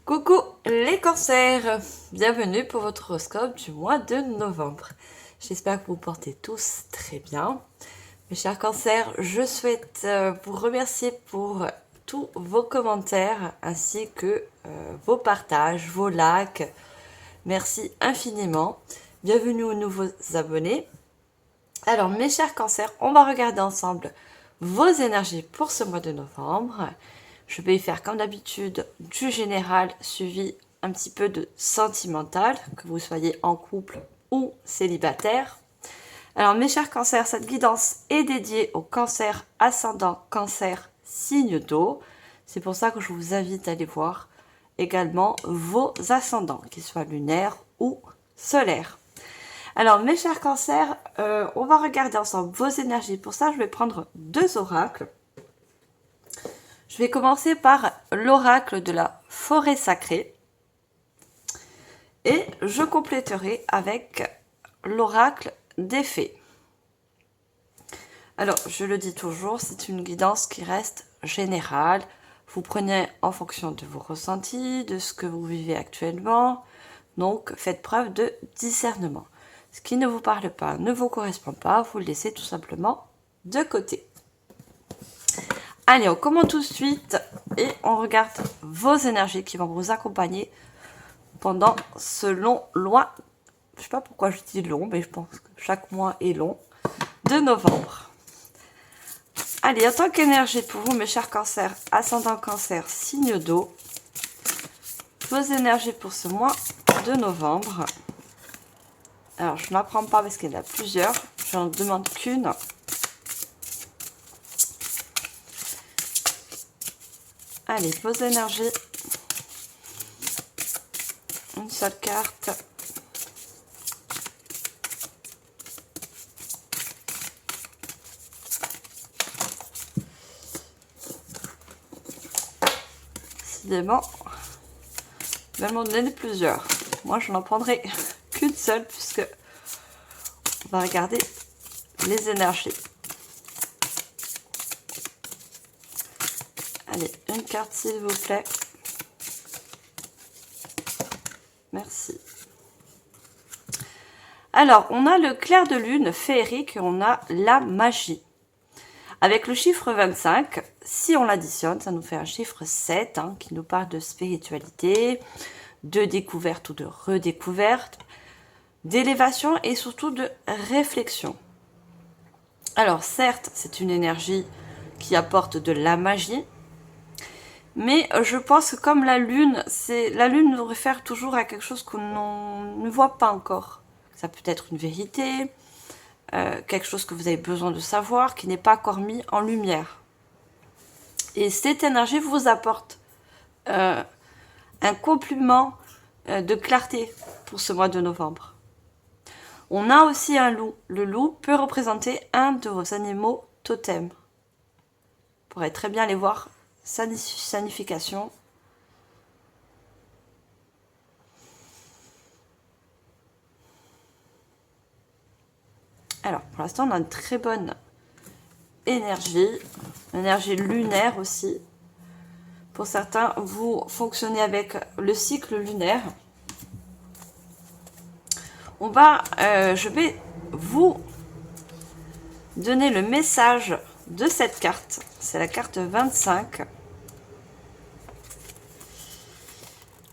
Coucou les cancers, bienvenue pour votre horoscope du mois de novembre. J'espère que vous portez tous très bien. Mes chers cancers, je souhaite vous remercier pour tous vos commentaires ainsi que vos partages, vos likes. Merci infiniment. Bienvenue aux nouveaux abonnés. Alors mes chers cancers, on va regarder ensemble vos énergies pour ce mois de novembre. Je vais y faire comme d'habitude du général suivi un petit peu de sentimental, que vous soyez en couple ou célibataire. Alors mes chers cancers, cette guidance est dédiée au cancer ascendant, cancer signe d'eau. C'est pour ça que je vous invite à aller voir également vos ascendants, qu'ils soient lunaires ou solaires. Alors mes chers cancers, on va regarder ensemble vos énergies. Pour ça, je vais prendre deux oracles. Je vais commencer par l'oracle de la forêt sacrée et je compléterai avec l'oracle des fées. Alors, je le dis toujours, c'est une guidance qui reste générale. Vous prenez en fonction de vos ressentis, de ce que vous vivez actuellement. Donc, faites preuve de discernement. Ce qui ne vous parle pas, ne vous correspond pas, vous le laissez tout simplement de côté. Allez, on commence tout de suite et on regarde vos énergies qui vont vous accompagner pendant ce long mois. Je ne sais pas pourquoi je dis long, mais je pense que chaque mois est long, de novembre. Allez, en tant qu'énergie pour vous, mes chers cancers, ascendant cancer, signe d'eau, vos énergies pour ce mois de novembre. Alors, je n'en prends pas parce qu'il y en a plusieurs, je n'en demande qu'une. Allez, vos énergies. Une seule carte. Décidément, ils veulent m'en donner plusieurs. Moi, je n'en prendrai qu'une seule puisque on va regarder les énergies. Allez, une carte s'il vous plaît. Merci. Alors, on a le clair de lune féerique et on a la magie. Avec le chiffre 25, si on l'additionne, ça nous fait un chiffre 7 qui nous parle de spiritualité, de découverte ou de redécouverte, d'élévation et surtout de réflexion. Alors certes, c'est une énergie qui apporte de la magie, mais je pense que comme la lune nous réfère toujours à quelque chose qu'on ne voit pas encore. Ça peut être une vérité, quelque chose que vous avez besoin de savoir, qui n'est pas encore mis en lumière. Et cette énergie vous apporte un complément de clarté pour ce mois de novembre. On a aussi un loup. Le loup peut représenter un de vos animaux totems. Vous pourrez très bien aller voir sa signification. Alors, pour l'instant, on a une très bonne énergie lunaire aussi. Pour certains, vous fonctionnez avec le cycle lunaire. Je vais vous donner le message de cette carte. C'est la carte 25.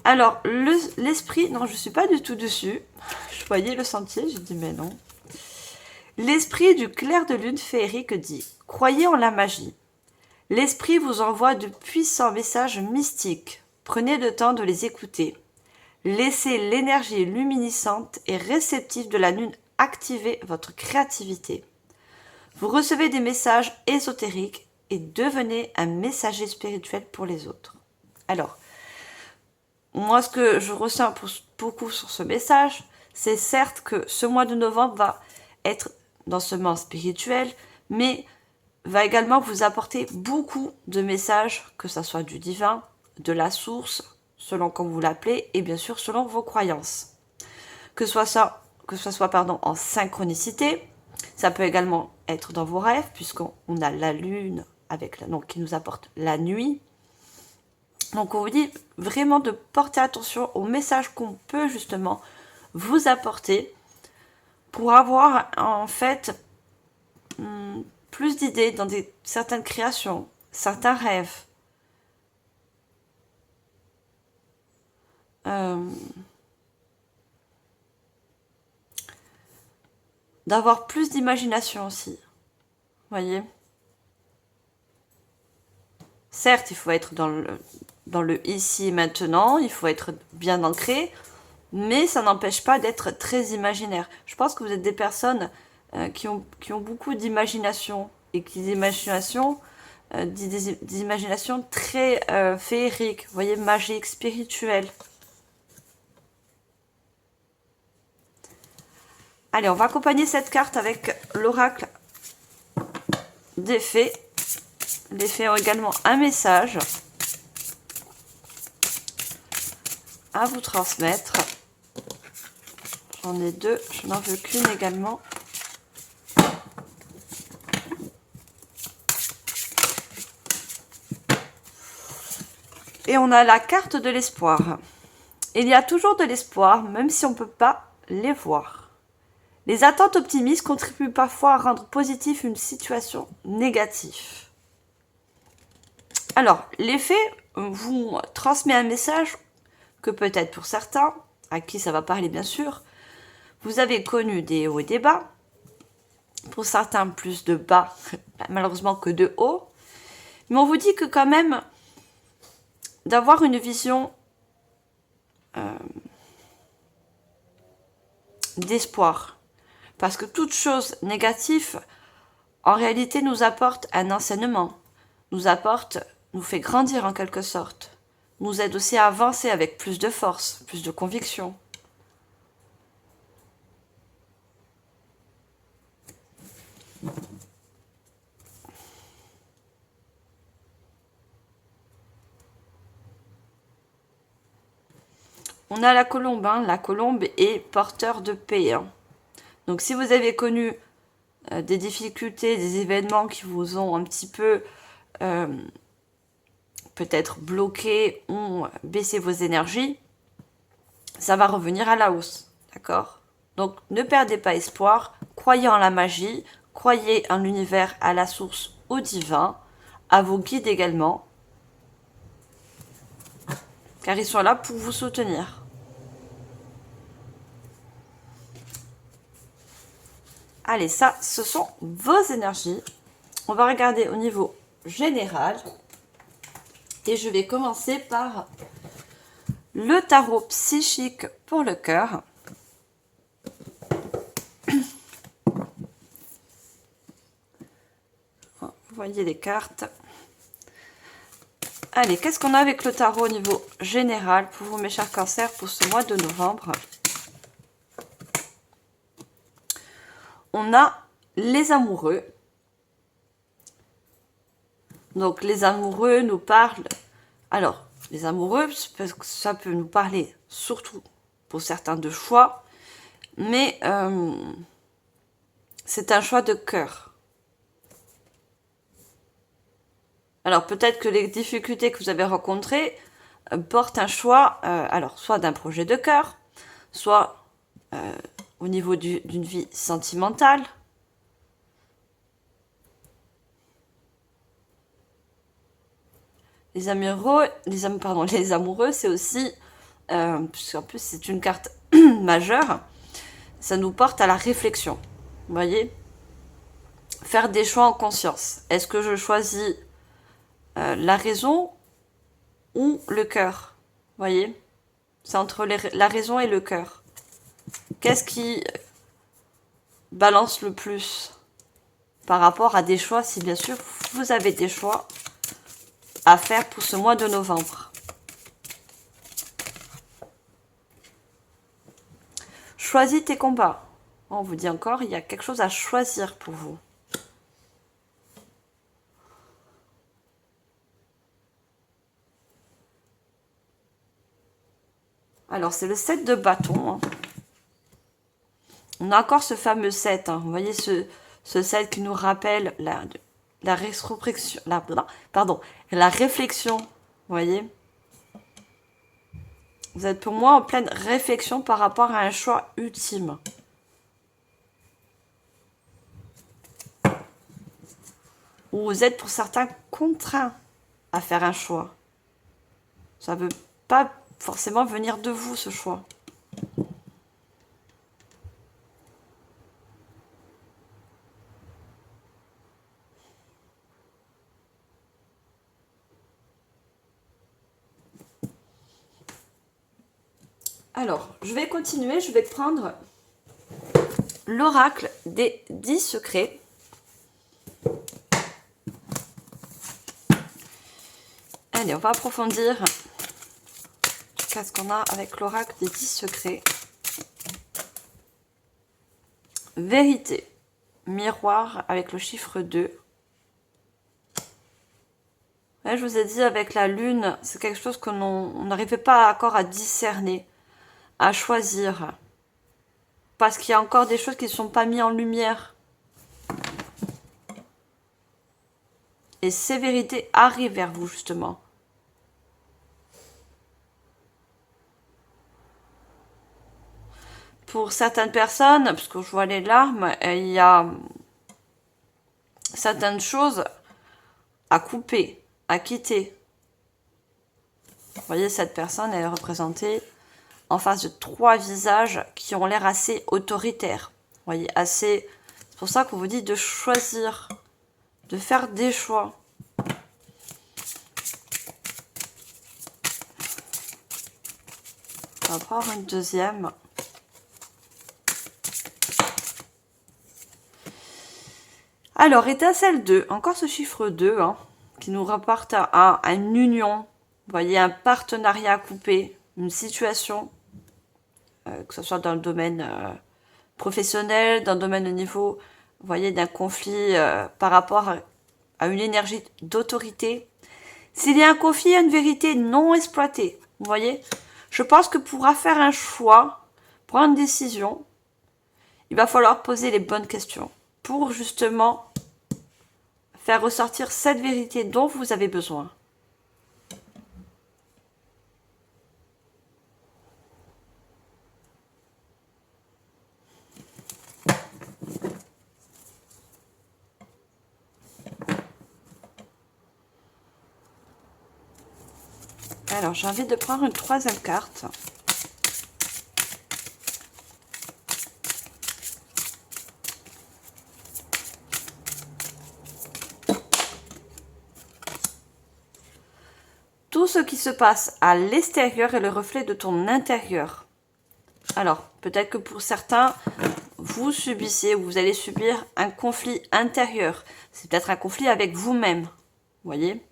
Alors, l'esprit... Non, je ne suis pas du tout dessus. Je voyais le sentier, j'ai dit mais non. L'esprit du clair de lune féerique dit « Croyez en la magie. L'esprit vous envoie de puissants messages mystiques. Prenez le temps de les écouter. Laissez l'énergie luminescente et réceptive de la lune activer votre créativité. Vous recevez des messages ésotériques et devenez un messager spirituel pour les autres. » Alors, moi, ce que je ressens beaucoup sur ce message, c'est certes que ce mois de novembre va être d'enseignement spirituel, mais va également vous apporter beaucoup de messages, que ce soit du divin, de la source, selon comme vous l'appelez, et bien sûr selon vos croyances. Que ce soit en synchronicité, ça peut également être dans vos rêves, puisqu'on a la lune avec qui nous apporte la nuit. Donc on vous dit vraiment de porter attention aux messages qu'on peut justement vous apporter pour avoir en fait plus d'idées dans certaines créations, certains rêves. D'avoir plus d'imagination aussi. Voyez. Certes, il faut être dans le ici et maintenant, il faut être bien ancré, mais ça n'empêche pas d'être très imaginaire. Je pense que vous êtes des personnes qui ont beaucoup d'imagination et qui des imaginations très féeriques, vous voyez, magiques, spirituelles. Allez, on va accompagner cette carte avec l'oracle des fées. Les fées ont également un message à vous transmettre. J'en ai deux, je n'en veux qu'une également. Et on a la carte de l'espoir. Il y a toujours de l'espoir, même si on ne peut pas les voir. Les attentes optimistes contribuent parfois à rendre positif une situation négative. Alors, les fées vous transmet un message que peut-être pour certains, à qui ça va parler bien sûr, vous avez connu des hauts et des bas. Pour certains, plus de bas, malheureusement, que de hauts. Mais on vous dit que quand même, d'avoir une vision d'espoir. Parce que toute chose négative, en réalité, nous apporte un enseignement, nous fait grandir en quelque sorte, nous aide aussi à avancer avec plus de force, plus de conviction. On a la colombe, hein. La colombe est porteur de paix. Hein. Donc si vous avez connu des difficultés, des événements qui vous ont un petit peu peut-être bloqué ou baissé vos énergies, ça va revenir à la hausse, d'accord? Donc ne perdez pas espoir, croyez en la magie, croyez en l'univers, à la source, au divin, à vos guides également, car ils sont là pour vous soutenir. Allez, ça, ce sont vos énergies. On va regarder au niveau général. Et je vais commencer par le tarot psychique pour le cœur. Vous voyez les cartes. Allez, qu'est-ce qu'on a avec le tarot au niveau général pour vous, mes chers cancers, pour ce mois de novembre? On a les amoureux. Donc, les amoureux nous parlent... Alors, les amoureux, ça peut nous parler surtout pour certains de choix, mais c'est un choix de cœur. Alors, peut-être que les difficultés que vous avez rencontrées portent un choix, alors, soit d'un projet de cœur, soit au niveau d'une vie sentimentale. Les amoureux, c'est aussi, puisqu'en plus c'est une carte majeure, ça nous porte à la réflexion. Vous voyez? Faire des choix en conscience. Est-ce que je choisis la raison ou le cœur? Vous voyez? C'est entre la raison et le cœur. Qu'est-ce qui balance le plus par rapport à des choix, si bien sûr vous avez des choix à faire pour ce mois de novembre? Choisis tes combats. On vous dit encore, il y a quelque chose à choisir pour vous. Alors, c'est le 7 de bâton. Hein. On a encore ce fameux 7. Hein. Vous voyez ce 7 qui nous rappelle la réflexion. Vous voyez? Vous êtes pour moi en pleine réflexion par rapport à un choix ultime. Ou vous êtes pour certains contraints à faire un choix. Ça ne veut pas forcément venir de vous, ce choix. Alors, je vais continuer, je vais prendre l'oracle des 10 secrets. Allez, on va approfondir. Qu'est-ce qu'on a avec l'oracle des 10 secrets? Vérité. Miroir avec le chiffre 2. Là, je vous ai dit, avec la lune, c'est quelque chose qu'on n'arrivait pas encore à discerner, à choisir. Parce qu'il y a encore des choses qui ne sont pas mises en lumière. Et ces vérités arrivent vers vous, justement. Pour certaines personnes, parce que je vois les larmes, il y a certaines choses à couper, à quitter. Vous voyez, cette personne, elle est représentée en face de 3 visages qui ont l'air assez autoritaires. Vous voyez, assez... C'est pour ça qu'on vous dit de choisir, de faire des choix. On va prendre une deuxième. Alors, étincelle 2, encore ce chiffre 2, hein, qui nous rapporte à une union, vous voyez, un partenariat coupé, une situation, que ce soit dans le domaine professionnel, dans le domaine au niveau, vous voyez, d'un conflit par rapport à une énergie d'autorité. S'il y a un conflit, il y a une vérité non exploitée, vous voyez. Je pense que pour faire un choix, prendre une décision, il va falloir poser les bonnes questions pour justement faire ressortir cette vérité dont vous avez besoin. Alors, j'ai envie de prendre une troisième carte. Tout ce qui se passe à l'extérieur est le reflet de ton intérieur. Alors, peut-être que pour certains, vous subissez ou vous allez subir un conflit intérieur. C'est peut-être un conflit avec vous-même. Vous voyez?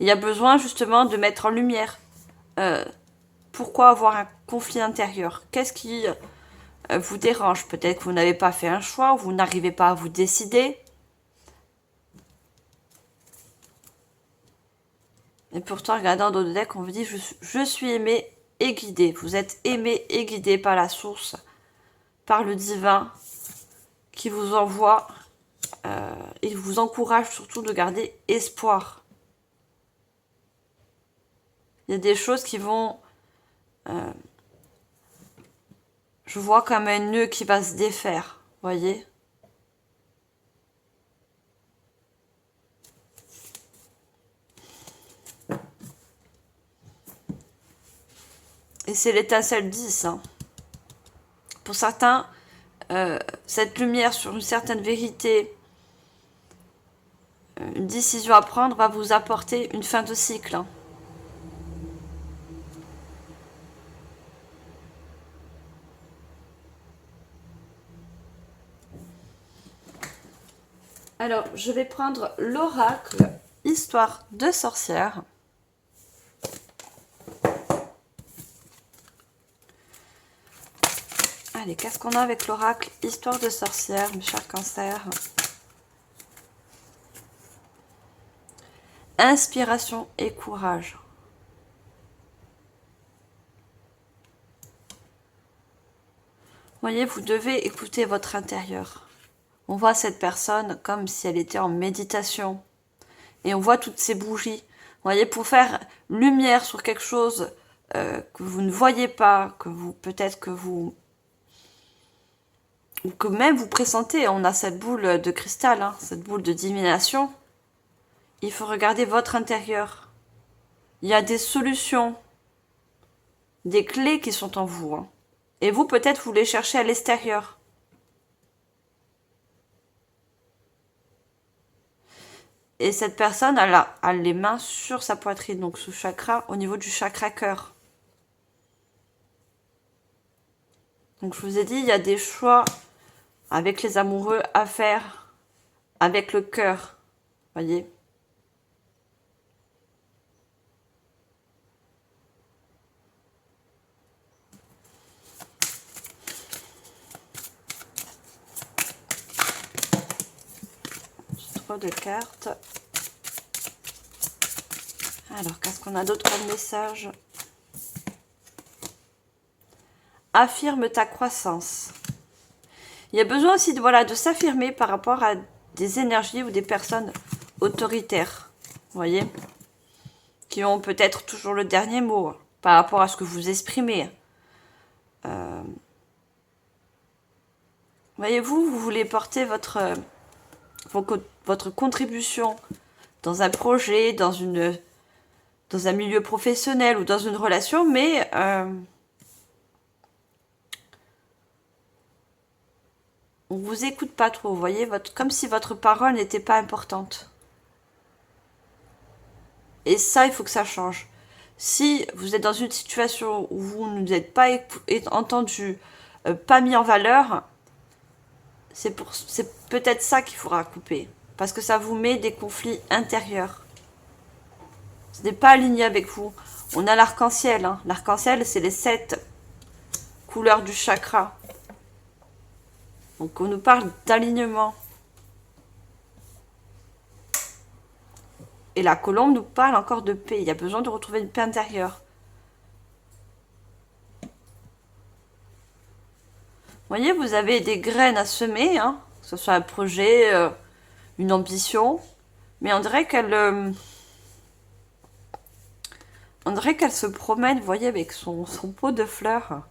Il y a besoin justement de mettre en lumière. Pourquoi avoir un conflit intérieur? Qu'est-ce qui vous dérange? Peut-être que vous n'avez pas fait un choix, ou vous n'arrivez pas à vous décider. Et pourtant, regardant dans le deck, on vous dit je suis aimé et guidé. Vous êtes aimé et guidé par la source, par le divin qui vous envoie et vous encourage surtout de garder espoir. Il y a des choses qui vont... je vois comme un nœud qui va se défaire, voyez? Et c'est l'étincelle 10. Hein. Pour certains, cette lumière sur une certaine vérité, une décision à prendre va vous apporter une fin de cycle. Hein. Alors, je vais prendre l'oracle Histoire de sorcière. Allez, qu'est-ce qu'on a avec l'oracle Histoire de sorcière, mes chers cancers? Inspiration et courage. Vous voyez, vous devez écouter votre intérieur. On voit cette personne comme si elle était en méditation. Et on voit toutes ces bougies. Vous voyez, pour faire lumière sur quelque chose que vous ne voyez pas, que vous peut-être que vous ou que même vous pressentez, on a cette boule de cristal, hein, cette boule de divination. Il faut regarder votre intérieur. Il y a des solutions, des clés qui sont en vous. Hein. Et vous, peut-être, vous les cherchez à l'extérieur. Et cette personne, elle a les mains sur sa poitrine, donc sous chakra, au niveau du chakra cœur. Donc je vous ai dit, il y a des choix avec les amoureux à faire avec le cœur. Voyez ? Trop de cartes. Alors, qu'est-ce qu'on a d'autre comme message ? Affirme ta croissance. Il y a besoin aussi de, voilà, de s'affirmer par rapport à des énergies ou des personnes autoritaires. Vous voyez ? Qui ont peut-être toujours le dernier mot par rapport à ce que vous exprimez. Voyez-vous, vous voulez porter votre contribution dans un projet, dans un milieu professionnel ou dans une relation, mais on vous écoute pas trop, vous voyez, comme si votre parole n'était pas importante. Et ça, il faut que ça change. Si vous êtes dans une situation où vous ne êtes pas entendu, pas mis en valeur, c'est peut-être ça qu'il faudra couper. Parce que ça vous met des conflits intérieurs. Ce n'est pas aligné avec vous. On a l'arc-en-ciel. Hein. L'arc-en-ciel, c'est les 7 couleurs du chakra. Donc on nous parle d'alignement. Et la colombe nous parle encore de paix. Il y a besoin de retrouver une paix intérieure. Vous voyez, vous avez des graines à semer, hein, que ce soit un projet, une ambition. Mais on dirait qu'elle se promène, vous voyez, avec son pot de fleurs.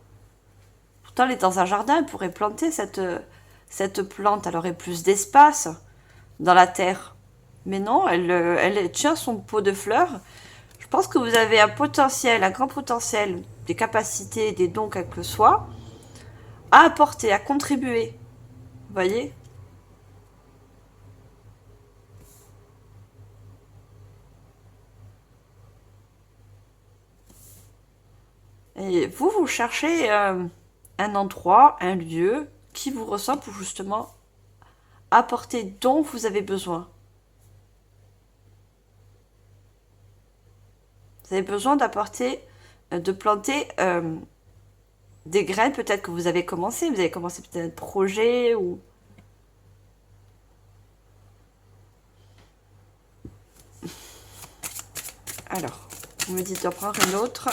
Pourtant, elle est dans un jardin, elle pourrait planter cette plante. Elle aurait plus d'espace dans la terre. Mais non, elle tient son pot de fleurs. Je pense que vous avez un potentiel, un grand potentiel, des capacités, des dons, quels que soient, à apporter, à contribuer. Vous voyez ? Et vous cherchez un endroit, un lieu qui vous ressemble pour justement apporter dont vous avez besoin. Vous avez besoin d'apporter, de planter des graines, peut-être que vous avez commencé peut-être un projet ou... Alors, vous me dites d'en prendre une autre.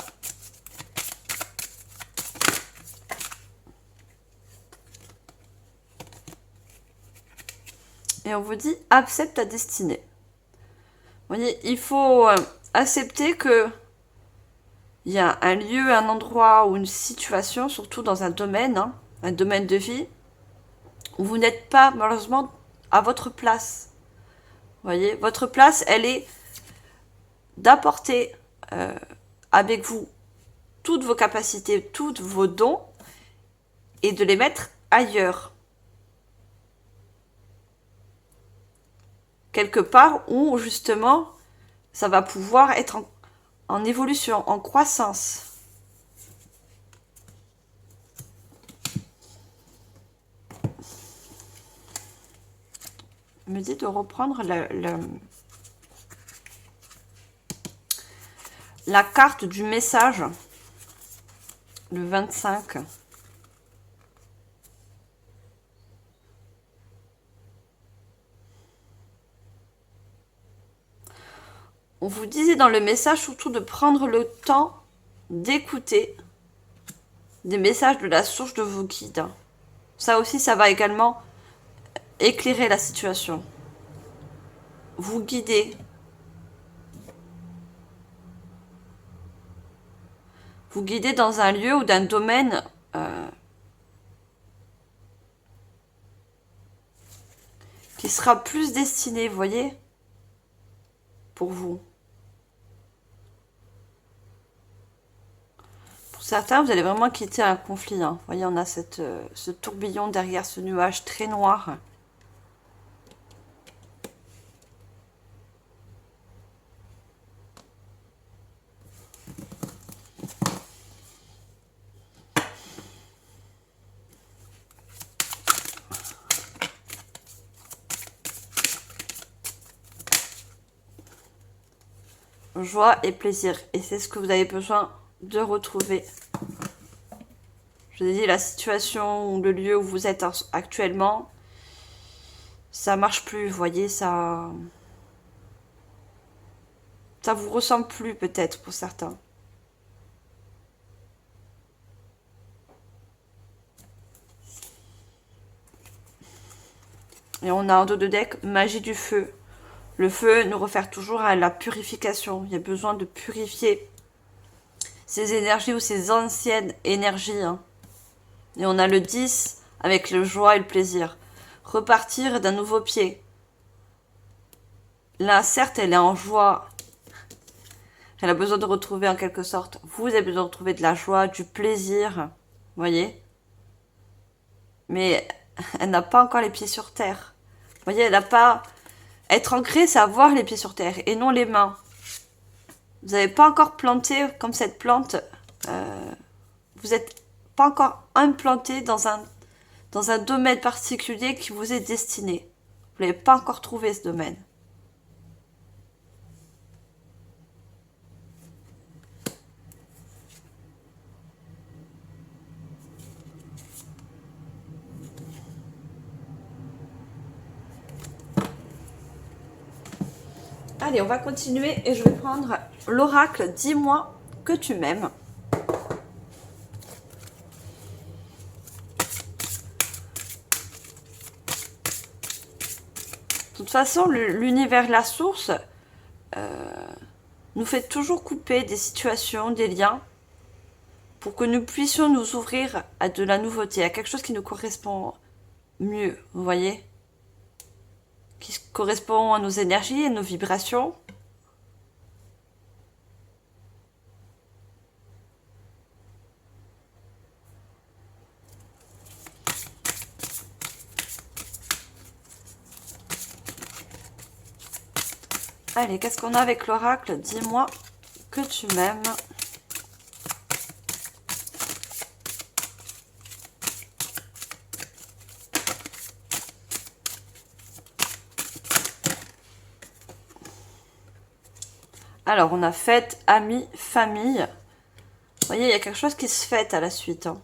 Et on vous dit, accepte ta destinée. Vous voyez, il faut accepter que il y a un lieu, un endroit ou une situation, surtout dans un domaine, hein, un domaine de vie, où vous n'êtes pas malheureusement à votre place. Vous voyez, votre place, elle est d'apporter avec vous toutes vos capacités, tous vos dons, et de les mettre ailleurs. Quelque part où justement ça va pouvoir être en évolution, en croissance. Me dit de reprendre la carte du message, le 25. On vous disait dans le message surtout de prendre le temps d'écouter des messages de la source de vos guides. Ça aussi, ça va également éclairer la situation. Vous guider. vous guider dans un lieu ou d'un domaine qui sera plus destiné, vous voyez, pour vous. Pour certains, vous allez vraiment quitter un conflit. Hein. Vous voyez, on a ce tourbillon derrière ce nuage très noir. Joie et plaisir. Et c'est ce que vous avez besoin de retrouver. Je vous ai dit, la situation ou le lieu où vous êtes actuellement, ça marche plus, vous voyez, ça vous ressemble plus peut-être pour certains. Et on a en dos de deck, magie du feu. Le feu nous réfère toujours à la purification. Il y a besoin de purifier ces énergies ou ces anciennes énergies. Hein. Et on a le 10 avec le joie et le plaisir. Repartir d'un nouveau pied. Là, certes, elle est en joie. Elle a besoin de retrouver en quelque sorte. Vous avez besoin de retrouver de la joie, du plaisir. Vous voyez? Mais elle n'a pas encore les pieds sur terre. Vous voyez, elle n'a pas... Être ancré, c'est avoir les pieds sur terre et non les mains. Vous n'avez pas encore planté comme cette plante. Vous n'êtes pas encore implanté dans un domaine particulier qui vous est destiné. Vous n'avez pas encore trouvé ce domaine. Allez, on va continuer et je vais prendre l'oracle. Dis-moi que tu m'aimes. De toute façon, l'univers, la source, nous fait toujours couper des situations, des liens, pour que nous puissions nous ouvrir à de la nouveauté, à quelque chose qui nous correspond mieux, vous voyez, qui correspond à nos énergies, à nos vibrations. Allez, qu'est-ce qu'on a avec l'oracle? Dis-moi que tu m'aimes. Alors, on a fête, amis, famille. Vous voyez, il y a quelque chose qui se fête à la suite. Hein.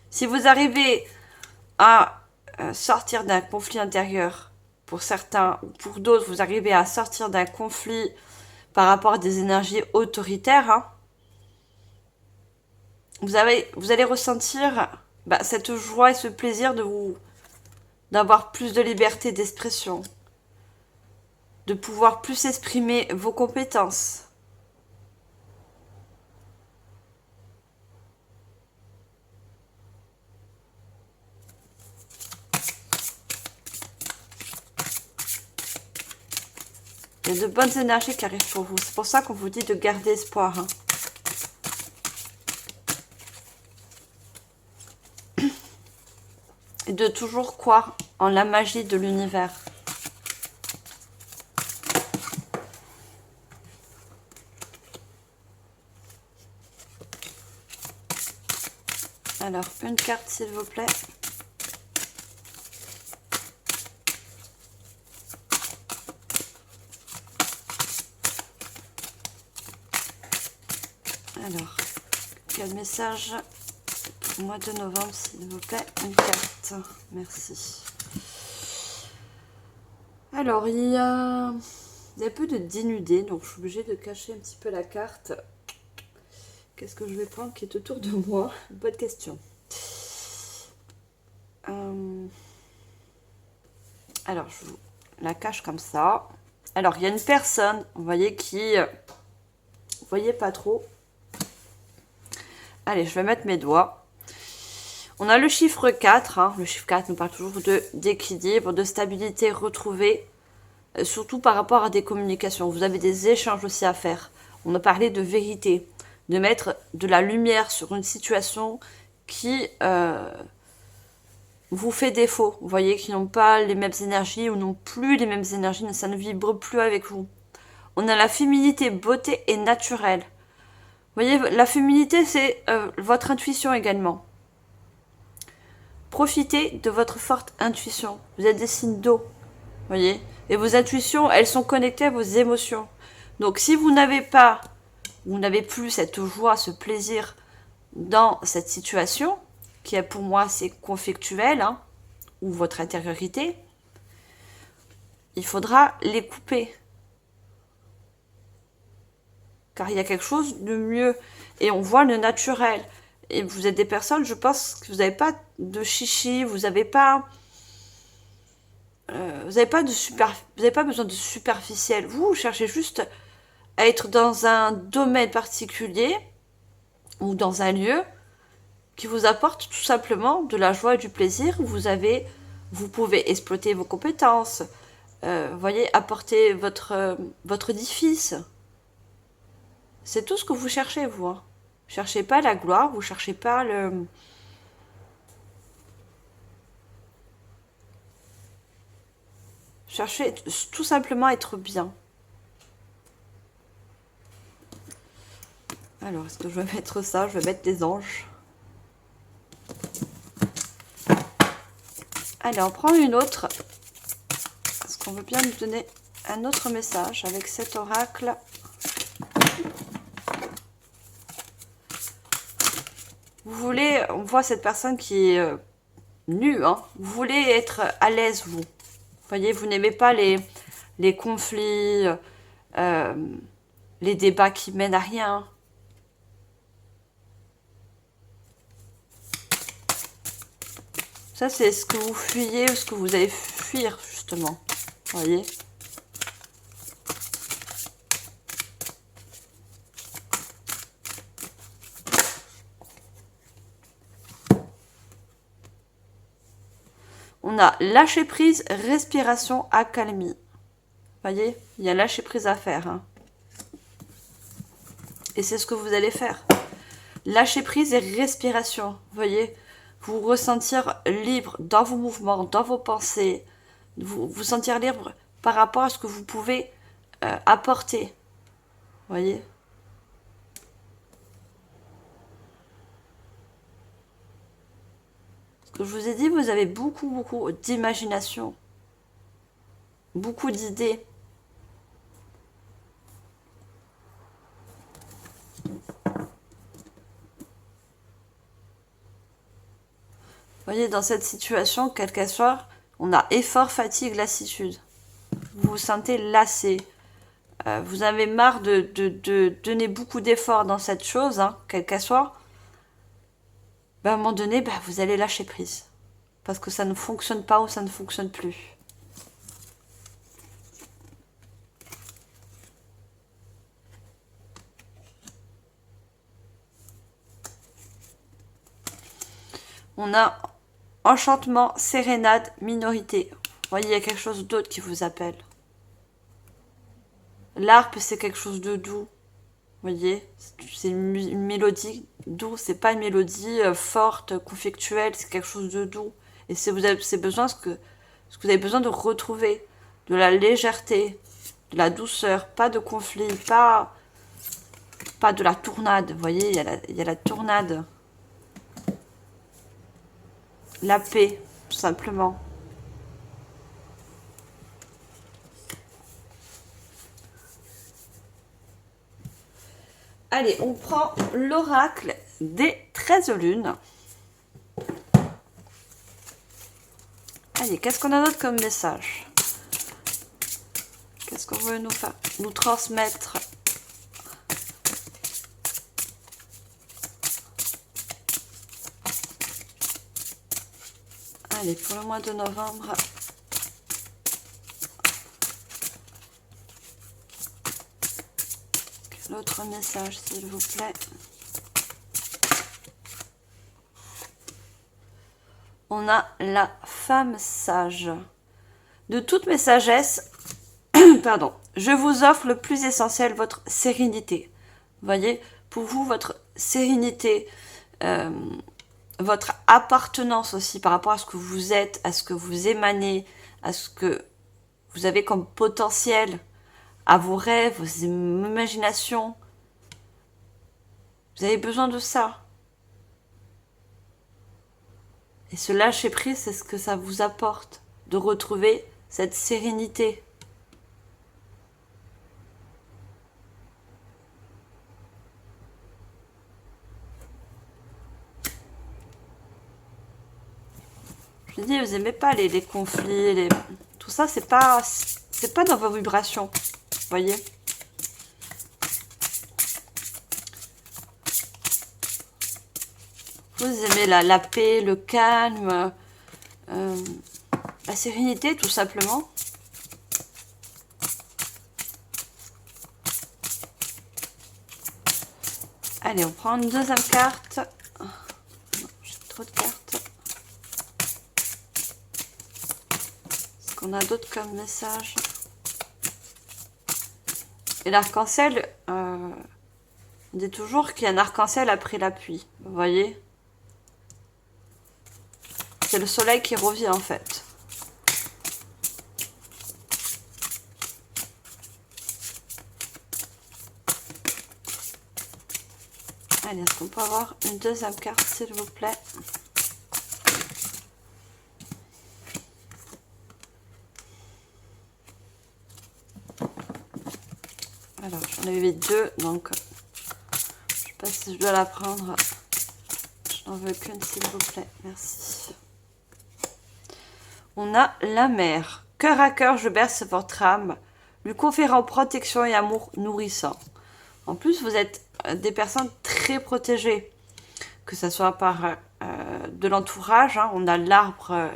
Si vous arrivez à sortir d'un conflit intérieur, pour certains ou pour d'autres, vous arrivez à sortir d'un conflit par rapport à des énergies autoritaires, hein, vous allez ressentir cette joie et ce plaisir d'avoir plus de liberté d'expression, de pouvoir plus exprimer vos compétences. Il y a de bonnes énergies qui arrivent pour vous. C'est pour ça qu'on vous dit de garder espoir. Hein. Et de toujours croire en la magie de l'univers. Alors, une carte s'il vous plaît. Alors, quel message pour le mois de novembre, s'il vous plaît? Une carte. Merci. Alors, il y a peu de dénudés, donc je suis obligée de cacher un petit peu la carte. Qu'est-ce que je vais prendre qui est autour de moi? Bonne question. Alors, je vous la cache comme ça. Alors, il y a une personne, vous voyez, qui... Vous voyez pas trop. Allez, je vais mettre mes doigts. On a le chiffre 4. Hein. Le chiffre 4 nous parle toujours d'équilibre, de stabilité retrouvée, surtout par rapport à des communications. Vous avez des échanges aussi à faire. On a parlé de vérité, de mettre de la lumière sur une situation qui vous fait défaut. Vous voyez, qui n'ont pas les mêmes énergies ou n'ont plus les mêmes énergies, ça ne vibre plus avec vous. On a la féminité, beauté et naturelle. Vous voyez, la féminité, c'est votre intuition également. Profitez de votre forte intuition. Vous êtes des signes d'eau, voyez. Et vos intuitions, elles sont connectées à vos émotions. Donc, si vous n'avez plus cette joie, ce plaisir dans cette situation, qui est pour moi, c'est conflictuel, hein, ou votre intériorité, il faudra les couper. Car il y a quelque chose de mieux. Et on voit le naturel. Et vous êtes des personnes, je pense que vous n'avez pas de chichi, vous n'avez pas besoin de superficiel. Vous cherchez juste à être dans un domaine particulier ou dans un lieu qui vous apporte tout simplement de la joie et du plaisir. Vous pouvez exploiter vos compétences, voyez, apporter votre édifice. C'est tout ce que vous cherchez, vous. Hein. Vous cherchez pas la gloire, vous cherchez pas le... Cherchez tout simplement à être bien. Alors, est-ce que je vais mettre ça? Je vais mettre des anges. Allez, on prend une autre. Est-ce qu'on veut bien nous donner un autre message avec cet oracle? Vous voulez, on voit cette personne qui est nue, hein. Vous voulez être à l'aise, vous. Vous voyez, vous n'aimez pas les conflits, les débats qui mènent à rien. Ça, c'est ce que vous fuyez ou ce que vous allez fuir, justement. Vous voyez? On a lâcher prise, respiration, accalmie. Vous voyez? Il y a lâcher prise à faire. Hein. Et c'est ce que vous allez faire. Lâcher prise et respiration. Vous voyez? Vous ressentir libre dans vos mouvements, dans vos pensées. Vous sentir libre par rapport à ce que vous pouvez apporter. Vous voyez? Ce que je vous ai dit, vous avez beaucoup d'imagination. Beaucoup d'idées. Vous voyez, dans cette situation, quelle qu'elle soit, on a effort, fatigue, lassitude. Vous vous sentez lassé. Vous avez marre de donner beaucoup d'efforts dans cette chose, hein, quelle qu'elle soit. Ben, à un moment donné, ben, vous allez lâcher prise. Parce que ça ne fonctionne pas ou ça ne fonctionne plus. On a enchantement, sérénade, minorité. Vous voyez, il y a quelque chose d'autre qui vous appelle. L'harpe, c'est quelque chose de doux. Vous voyez, c'est une mélodie douce, c'est pas une mélodie forte, conflictuelle, c'est quelque chose de doux. Et c'est besoin ce que vous avez besoin de retrouver, de la légèreté, de la douceur, pas de conflit, pas de la tournade. Vous voyez, il y a la tournade. La paix, tout simplement. Allez, on prend l'oracle des 13 lunes. Allez, qu'est-ce qu'on a d'autre comme message? Qu'est-ce qu'on veut nous transmettre? Allez, pour le mois de novembre. L'autre message, s'il vous plaît. On a la femme sage. De toutes mes sagesses, pardon, je vous offre le plus essentiel, votre sérénité. Vous voyez, pour vous, votre sérénité, votre appartenance aussi par rapport à ce que vous êtes, à ce que vous émanez, à ce que vous avez comme potentiel, à vos rêves, vos imaginations. Vous avez besoin de ça. Et ce lâcher prise, c'est ce que ça vous apporte, de retrouver cette sérénité. Je dis, vous n'aimez pas les conflits, tout ça, c'est pas dans vos vibrations, vous voyez. Vous aimez la paix, le calme, la sérénité, tout simplement. Allez, on prend une deuxième carte. Oh, non, j'ai trop de cartes. Est-ce qu'on a d'autres comme message? Et l'arc-en-ciel, on dit toujours qu'il y a un arc-en-ciel après la pluie. Vous voyez? C'est le soleil qui revient en fait. Allez, est-ce qu'on peut avoir une deuxième carte, s'il vous plaît? Alors, j'en avais deux, donc je sais pas si je dois la prendre. Je n'en veux qu'une, s'il vous plaît. Merci. On a la mer. Cœur à cœur, je berce votre âme, lui conférant protection et amour nourrissant. En plus, vous êtes des personnes très protégées, que ce soit par de l'entourage. Hein. On a l'arbre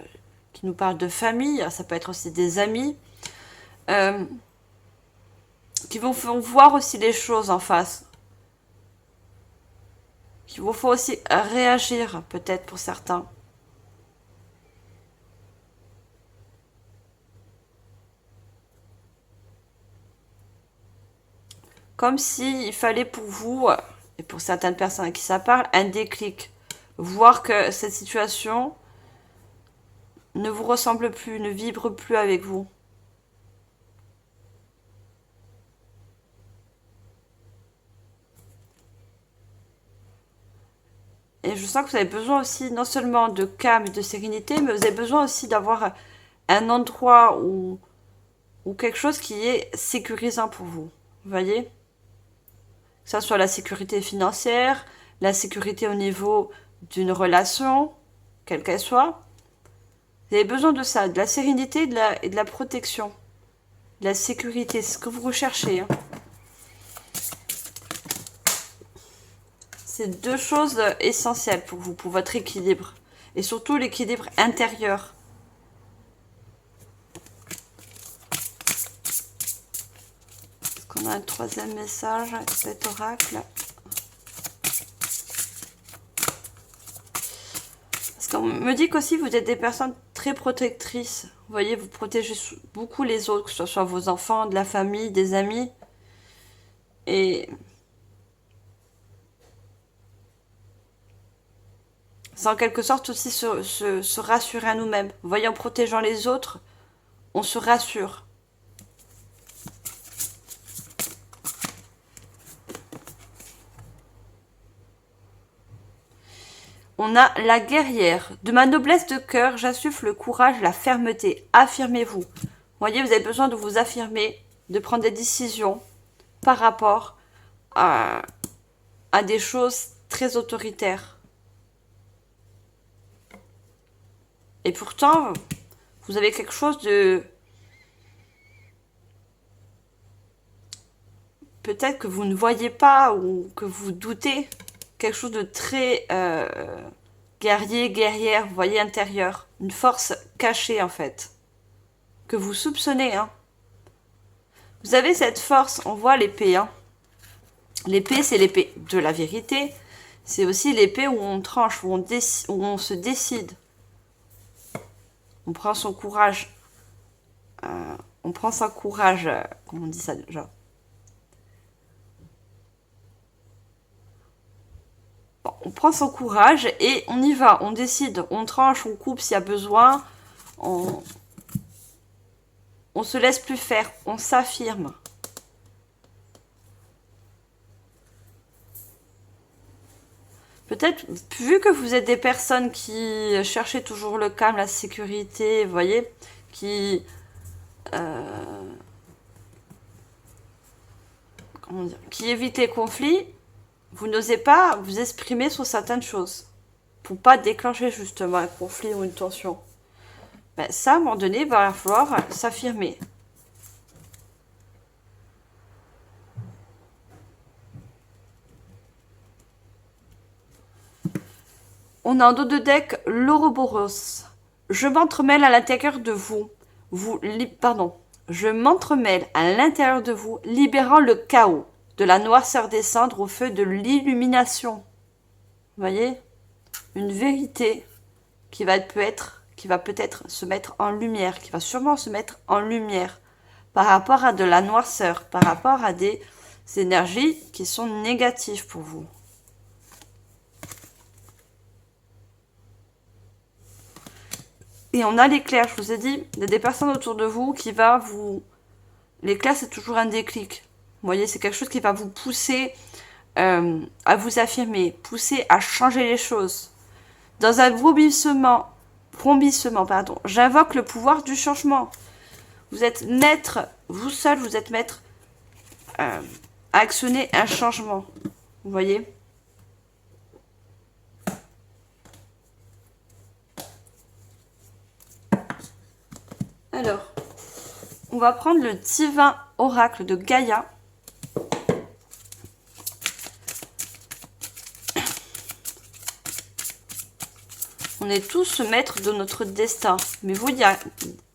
qui nous parle de famille, ça peut être aussi des amis, qui vont voir aussi les choses en face, qui vous font aussi réagir, peut-être pour certains. Comme s'il fallait pour vous, et pour certaines personnes à qui ça parle, un déclic. Voir que cette situation ne vous ressemble plus, ne vibre plus avec vous. Et je sens que vous avez besoin aussi non seulement de calme et de sérénité, mais vous avez besoin aussi d'avoir un endroit ou quelque chose qui est sécurisant pour vous. Vous voyez ? Que ce soit la sécurité financière, la sécurité au niveau d'une relation, quelle qu'elle soit. Vous avez besoin de ça, de la sérénité et de la protection. De la sécurité, c'est ce que vous recherchez. Hein. C'est deux choses essentielles pour vous, pour votre équilibre. Et surtout l'équilibre intérieur. Est-ce qu'on a un troisième message avec cet oracle? Parce qu'on me dit qu'aussi vous êtes des personnes très protectrices. Vous voyez, vous protégez beaucoup les autres, que ce soit vos enfants, de la famille, des amis. Et c'est en quelque sorte aussi se rassurer à nous-mêmes. Vous voyez, en protégeant les autres, on se rassure. On a la guerrière. De ma noblesse de cœur, j'insuffle le courage, la fermeté. Affirmez-vous. Vous voyez, vous avez besoin de vous affirmer, de prendre des décisions par rapport à des choses très autoritaires. Et pourtant, vous avez quelque chose de... Peut-être que vous ne voyez pas ou que vous doutez. Quelque chose de très guerrier, guerrière, vous voyez, intérieur. Une force cachée, en fait. Que vous soupçonnez, hein. Vous avez cette force, on voit l'épée, hein. L'épée, c'est l'épée de la vérité. C'est aussi l'épée où on tranche, où on se décide. On prend son courage. On prend son courage. Comment on dit ça déjà? Bon, on prend son courage et on y va. On décide. On tranche, on coupe s'il y a besoin. On se laisse plus faire. On s'affirme. Peut-être, vu que vous êtes des personnes qui cherchaient toujours le calme, la sécurité, vous voyez, comment dire, qui évitent les conflits, vous n'osez pas vous exprimer sur certaines choses pour pas déclencher justement un conflit ou une tension. Ben, ça, à un moment donné, il va falloir s'affirmer. On a en dos de deck l'Ouroboros. Je m'entremêle à l'intérieur de vous. Je m'entremêle à l'intérieur de vous, libérant le chaos, de la noirceur des cendres au feu de l'illumination. Vous voyez? Une vérité qui va peut-être se mettre en lumière, qui va sûrement se mettre en lumière par rapport à de la noirceur, par rapport à des énergies qui sont négatives pour vous. Et on a l'éclair, je vous ai dit, il y a des personnes autour de vous qui va vous... L'éclair, c'est toujours un déclic. Vous voyez, c'est quelque chose qui va vous pousser à vous affirmer, pousser à changer les choses. Dans un vrombissement, j'invoque le pouvoir du changement. Vous êtes maître, vous seul, vous êtes maître à actionner un changement. Vous voyez ? Alors, on va prendre le divin oracle de Gaïa. On est tous maîtres de notre destin. Mais vous, il y a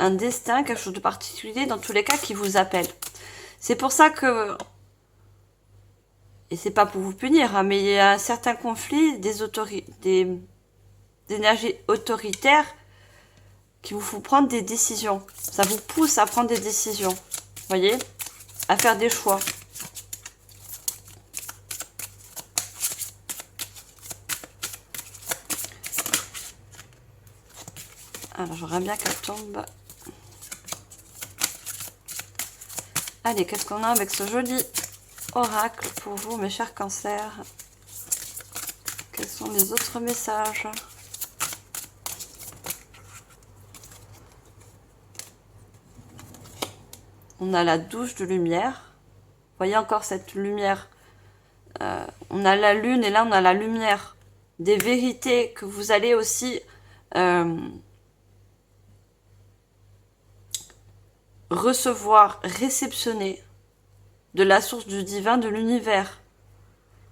un destin, quelque chose de particulier dans tous les cas qui vous appelle. C'est pour ça que... Et c'est pas pour vous punir, hein, mais il y a un certain conflit des énergies autoritaires qui vous font prendre des décisions. Ça vous pousse à prendre des décisions. Vous voyez? À faire des choix. Alors, j'aimerais bien qu'elle tombe. Allez, qu'est-ce qu'on a avec ce joli oracle pour vous, mes chers cancers? Quels sont les autres messages? On a la douche de lumière. Vous voyez encore cette lumière. On a la lune et là on a la lumière. Des vérités que vous allez aussi recevoir, réceptionner de la source du divin, de l'univers,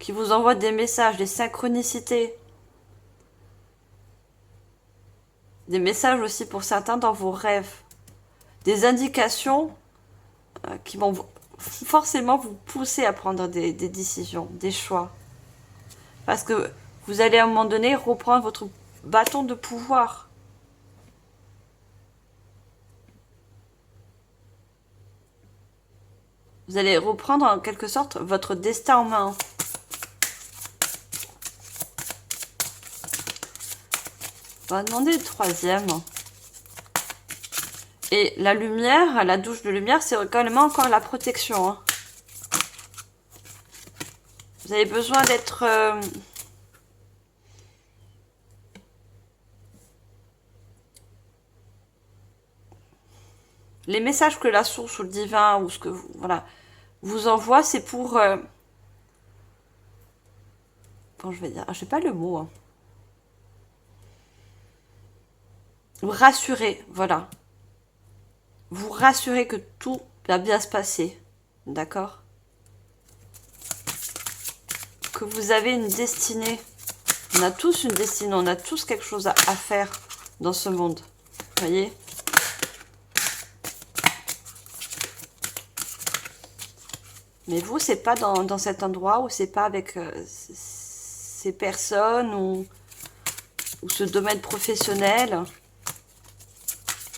qui vous envoie des messages, des synchronicités. Des messages aussi pour certains dans vos rêves. Des indications qui vont forcément vous pousser à prendre des décisions, des choix. Parce que vous allez à un moment donné reprendre votre bâton de pouvoir. Vous allez reprendre en quelque sorte votre destin en main. On va demander le troisième. Et la lumière, la douche de lumière, c'est quand même encore la protection. Hein. Vous avez besoin d'être... Les messages que la source ou le divin ou ce que vous, voilà, vous envoie, c'est pour... Bon, je vais dire... Je sais pas le mot. Hein. Vous rassurer, voilà. Vous rassurer que tout va bien se passer. D'accord? Que vous avez une destinée. On a tous une destinée, on a tous quelque chose à faire dans ce monde. Vous voyez? Mais vous, c'est pas dans cet endroit ou c'est pas avec ces personnes ou ce domaine professionnel.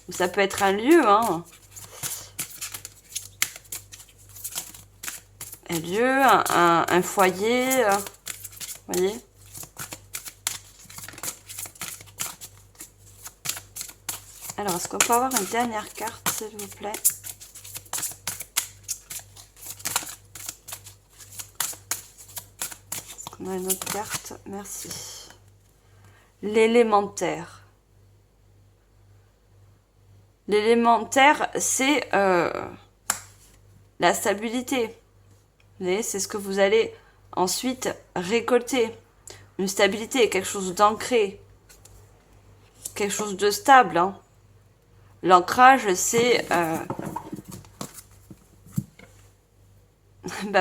Ou ça peut être un lieu, hein. Un lieu, un foyer, vous voyez. Alors, est-ce qu'on peut avoir une dernière carte, s'il vous plaît? Est-ce qu'on a une autre carte? Merci. L'élémentaire. L'élémentaire, c'est la stabilité. Vous voyez, c'est ce que vous allez ensuite récolter. Une stabilité, quelque chose d'ancré. Quelque chose de stable, hein. L'ancrage, c'est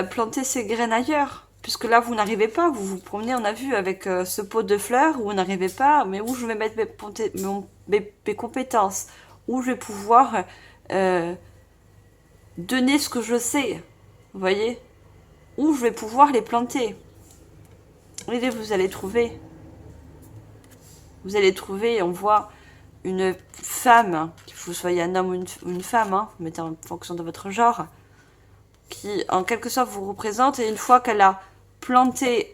planter ses graines ailleurs. Puisque là, vous n'arrivez pas, vous vous promenez, on a vu, avec ce pot de fleurs, où vous n'arrivez pas, mais où je vais mettre mes compétences, où je vais pouvoir donner ce que je sais, vous voyez, où je vais pouvoir les planter. Et vous allez trouver. Vous allez trouver, on voit une femme, que vous soyez un homme ou une femme, hein, vous mettez en fonction de votre genre, qui en quelque sorte vous représente, et une fois qu'elle a planté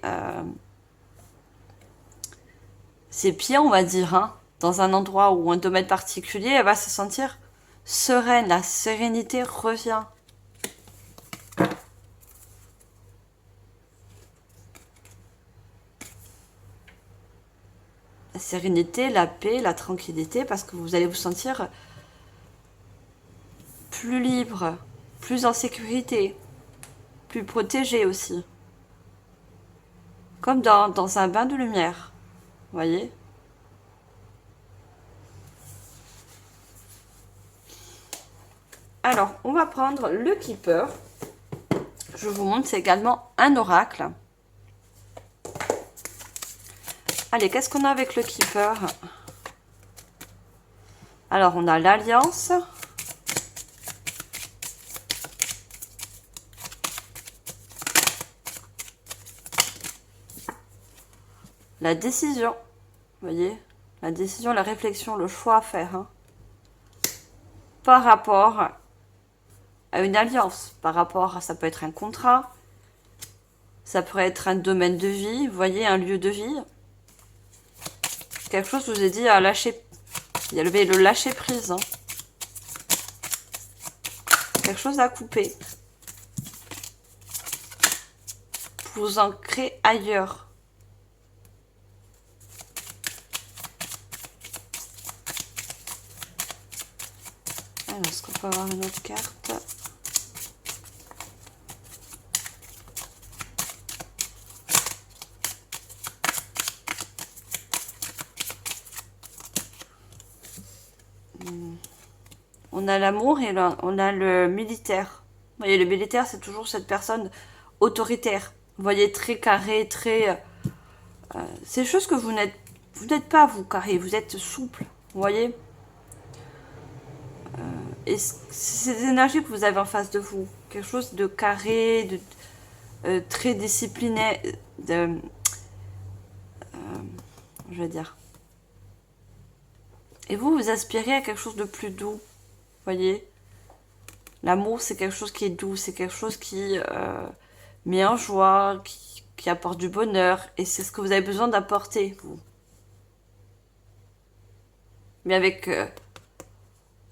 ses pieds, on va dire, hein, dans un endroit ou un domaine particulier, elle va se sentir sereine, la sérénité revient. La sérénité, la paix, la tranquillité, parce que vous allez vous sentir plus libre, plus en sécurité, plus protégé aussi. Comme dans un bain de lumière, vous voyez. Alors, on va prendre le Keeper. Je vous montre, c'est également un oracle. Allez, qu'est-ce qu'on a avec le Keeper? Alors, on a l'Alliance. La décision. Vous voyez? La décision, la réflexion, le choix à faire. Hein. Par rapport à une alliance. Par rapport à, ça peut être un contrat. Ça pourrait être un domaine de vie. Vous voyez, un lieu de vie. Quelque chose, je vous ai dit, à lâcher. Il y a le lâcher prise. Hein. Quelque chose à couper. Pour vous ancrer ailleurs. Alors, est-ce qu'on peut avoir une autre carte? On a l'amour et on a le militaire. Vous voyez, le militaire, c'est toujours cette personne autoritaire. Vous voyez, très carré, très... c'est des choses que vous n'êtes pas, vous, carré. Vous êtes souple, vous voyez. Et c'est des énergies que vous avez en face de vous. Quelque chose de carré, de très discipliné, je vais dire. Et vous, vous aspirez à quelque chose de plus doux, voyez. L'amour, c'est quelque chose qui est doux, c'est quelque chose qui met en joie, qui apporte du bonheur. Et c'est ce que vous avez besoin d'apporter, vous. Mais avec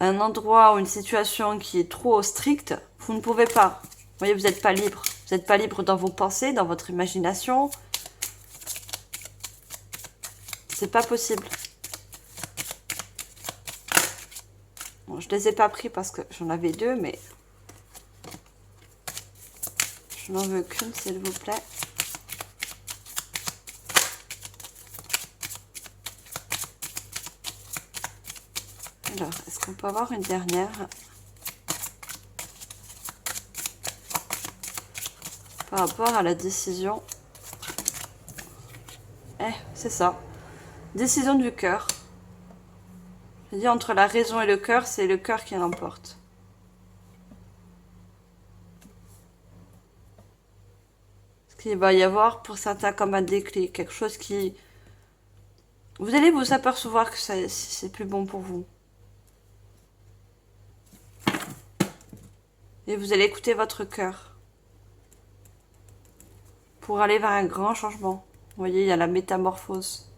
un endroit ou une situation qui est trop stricte, vous ne pouvez pas. Vous voyez, vous n'êtes pas libre. Vous n'êtes pas libre dans vos pensées, dans votre imagination. C'est pas possible. Bon, je les ai pas pris parce que j'en avais deux, mais je n'en veux qu'une, s'il vous plaît. Alors, est-ce qu'on peut avoir une dernière? Par rapport à la décision. C'est ça. Décision du cœur. Je dis entre la raison et le cœur, c'est le cœur qui l'emporte. Parce qu'il va y avoir pour certains comme un déclic, quelque chose qui... Vous allez vous apercevoir que c'est plus bon pour vous. Et vous allez écouter votre cœur. Pour aller vers un grand changement. Vous voyez, il y a la métamorphose.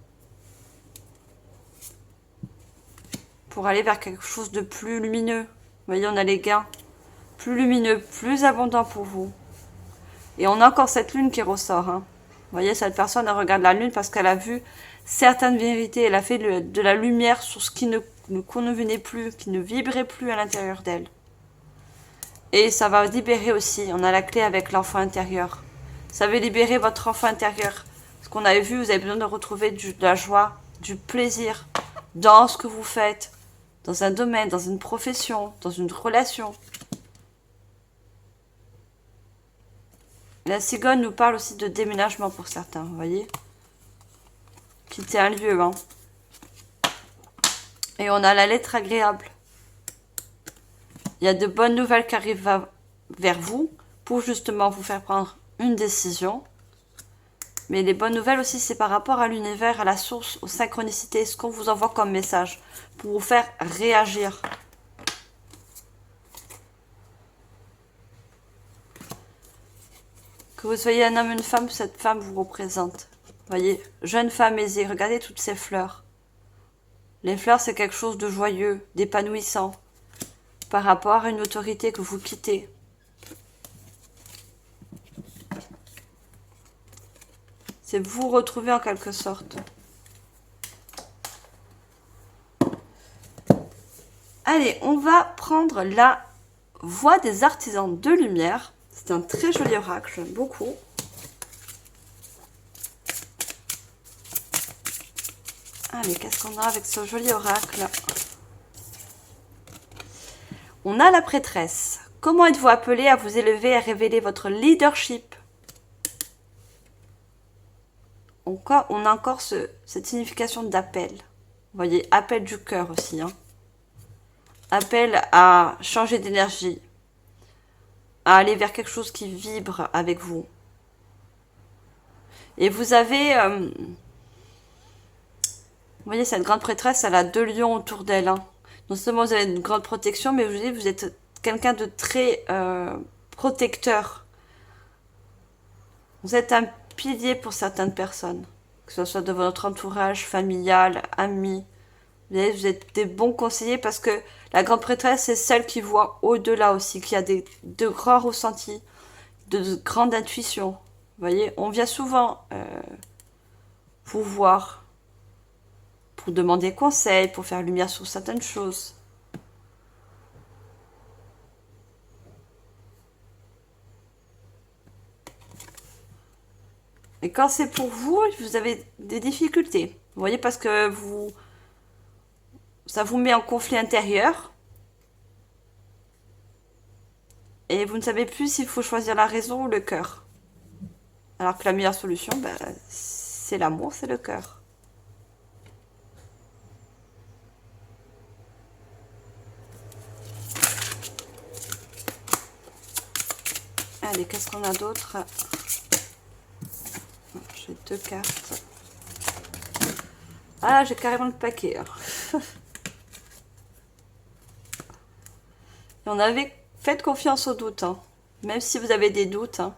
Pour aller vers quelque chose de plus lumineux. Vous voyez, on a les gains. Plus lumineux, plus abondant pour vous. Et on a encore cette lune qui ressort. Hein. Vous voyez, cette personne, elle regarde la lune parce qu'elle a vu certaines vérités. Elle a fait de la lumière sur ce qui ne convenait plus, qui ne vibrait plus à l'intérieur d'elle. Et ça va libérer aussi. On a la clé avec l'enfant intérieur. Ça va libérer votre enfant intérieur. Ce qu'on avait vu, vous avez besoin de retrouver de la joie, du plaisir dans ce que vous faites, dans un domaine, dans une profession, dans une relation. La cigogne nous parle aussi de déménagement pour certains, vous voyez. Quitter un lieu, hein. Et on a la lettre agréable. Il y a de bonnes nouvelles qui arrivent vers vous pour justement vous faire prendre une décision. Mais les bonnes nouvelles aussi, c'est par rapport à l'univers, à la source, aux synchronicités, ce qu'on vous envoie comme message pour vous faire réagir. Que vous soyez un homme, une femme, cette femme vous représente. Voyez, jeune femme aisée, regardez toutes ces fleurs. Les fleurs, c'est quelque chose de joyeux, d'épanouissant, par rapport à une autorité que vous quittez. C'est vous retrouver en quelque sorte. Allez, on va prendre la voix des artisans de lumière. C'est un très joli oracle, j'aime beaucoup. Allez, qu'est-ce qu'on a avec ce joli oracle? On a la prêtresse. Comment êtes-vous appelé à vous élever et à révéler votre leadership? On a encore cette signification d'appel. Vous voyez, appel du cœur aussi. Hein. Appel à changer d'énergie. À aller vers quelque chose qui vibre avec vous. Et vous avez... vous voyez, cette grande prêtresse, elle a 2 lions autour d'elle. Hein. Non seulement vous avez une grande protection, mais vous êtes quelqu'un de très protecteur. Vous êtes un pilier pour certaines personnes. Que ce soit de votre entourage familial, amis. Vous êtes des bons conseillers parce que la grande prêtresse, c'est celle qui voit au-delà aussi, qui a de grands ressentis, de grandes intuitions. Vous voyez, on vient souvent vous voir pour demander conseil, pour faire lumière sur certaines choses. Et quand c'est pour vous, vous avez des difficultés. Vous voyez, parce que ça vous met en conflit intérieur. Et vous ne savez plus s'il faut choisir la raison ou le cœur. Alors que la meilleure solution, ben, c'est l'amour, c'est le cœur. Allez, qu'est-ce qu'on a d'autre? J'ai 2 cartes. Ah, j'ai carrément le paquet. Hein. Et on avait... Faites confiance au doute. Hein. Même si vous avez des doutes hein,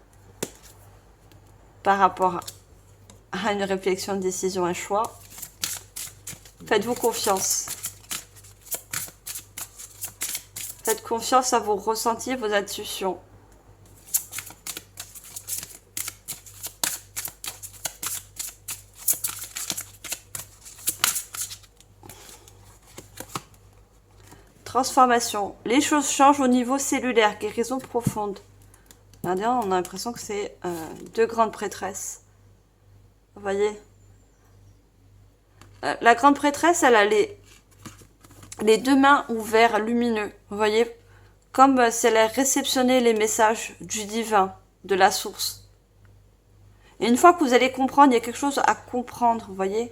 par rapport à une réflexion, une décision, un choix. Faites-vous confiance. Faites confiance à vos ressentis, vos intuitions. Transformation. Les choses changent au niveau cellulaire. Guérison profonde. Regardez, on a l'impression que c'est 2 grandes prêtresses. Vous voyez la grande prêtresse, elle a les 2 mains ouverts, lumineux. Vous voyez, comme si elle a réceptionné les messages du divin, de la source. Et une fois que vous allez comprendre, il y a quelque chose à comprendre, vous voyez.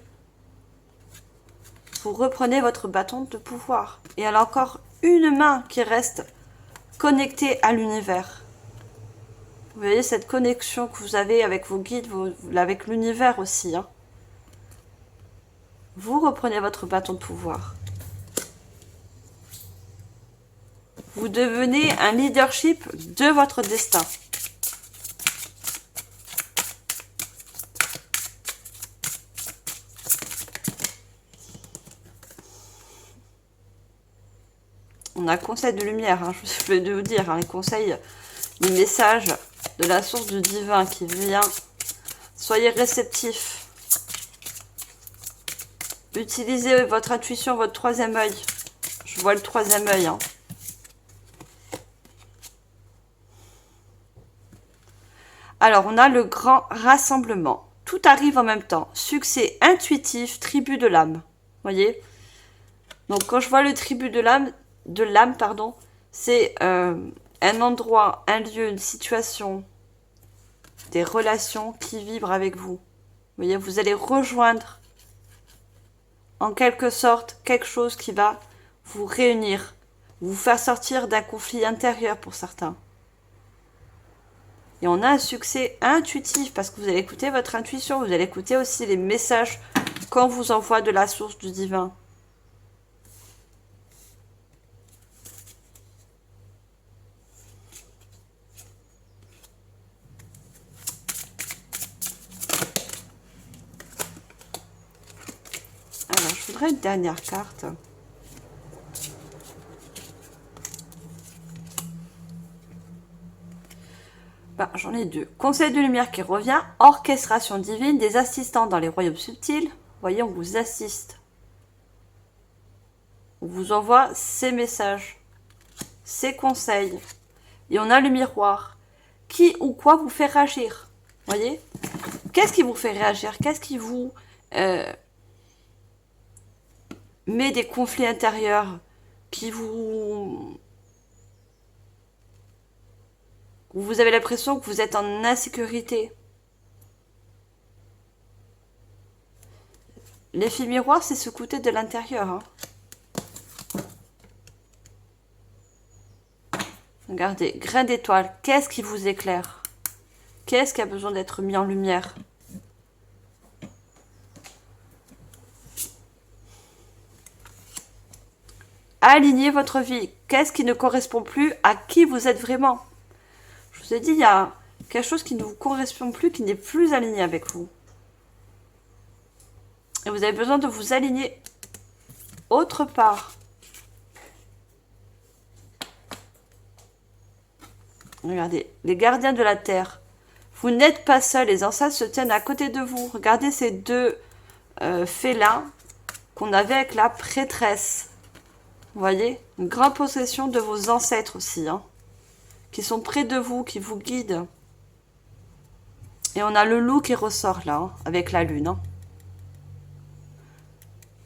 Vous reprenez votre bâton de pouvoir. Et elle a encore une main qui reste connectée à l'univers. Vous voyez cette connexion que vous avez avec vos guides, avec l'univers aussi. Hein. Vous reprenez votre bâton de pouvoir. Vous vous devenez un leadership de votre destin. On a conseil de lumière, hein, je vais vous dire, hein, les conseils, les messages de la source du divin qui vient. Soyez réceptifs. Utilisez votre intuition, votre troisième œil. Je vois le troisième œil. Hein. Alors, on a le grand rassemblement. Tout arrive en même temps. Succès intuitif, tribu de l'âme. Voyez? Donc, quand je vois le tribu de l'âme, pardon, c'est un endroit, un lieu, une situation, des relations qui vibrent avec vous. Vous voyez, vous allez rejoindre en quelque sorte quelque chose qui va vous réunir, vous faire sortir d'un conflit intérieur pour certains. Et on a un succès intuitif parce que vous allez écouter votre intuition, vous allez écouter aussi les messages qu'on vous envoie de la source du divin. Alors, je voudrais une dernière carte. Ben, j'en ai deux. Conseil de lumière qui revient. Orchestration divine des assistants dans les royaumes subtils. Vous voyez, on vous assiste. On vous envoie ces messages, ces conseils. Et on a le miroir. Qui ou quoi vous fait réagir. Vous voyez? Qu'est-ce qui vous fait réagir? Qu'est-ce qui vous met des conflits intérieurs? Qui vous avez l'impression que vous êtes en insécurité. L'effet miroir, c'est s'écouter de l'intérieur. Hein. Regardez, grain d'étoile, qu'est-ce qui vous éclaire? Qu'est-ce qui a besoin d'être mis en lumière? Alignez votre vie. Qu'est-ce qui ne correspond plus à qui vous êtes vraiment? Je vous ai dit, il y a quelque chose qui ne vous correspond plus, qui n'est plus aligné avec vous. Et vous avez besoin de vous aligner autre part. Regardez, les gardiens de la terre. Vous n'êtes pas seuls, les ancêtres se tiennent à côté de vous. Regardez ces deux félins qu'on avait avec la prêtresse. Vous voyez, une grande possession de vos ancêtres aussi, hein, qui sont près de vous, qui vous guident. Et on a le loup qui ressort là, hein, avec la lune. Hein.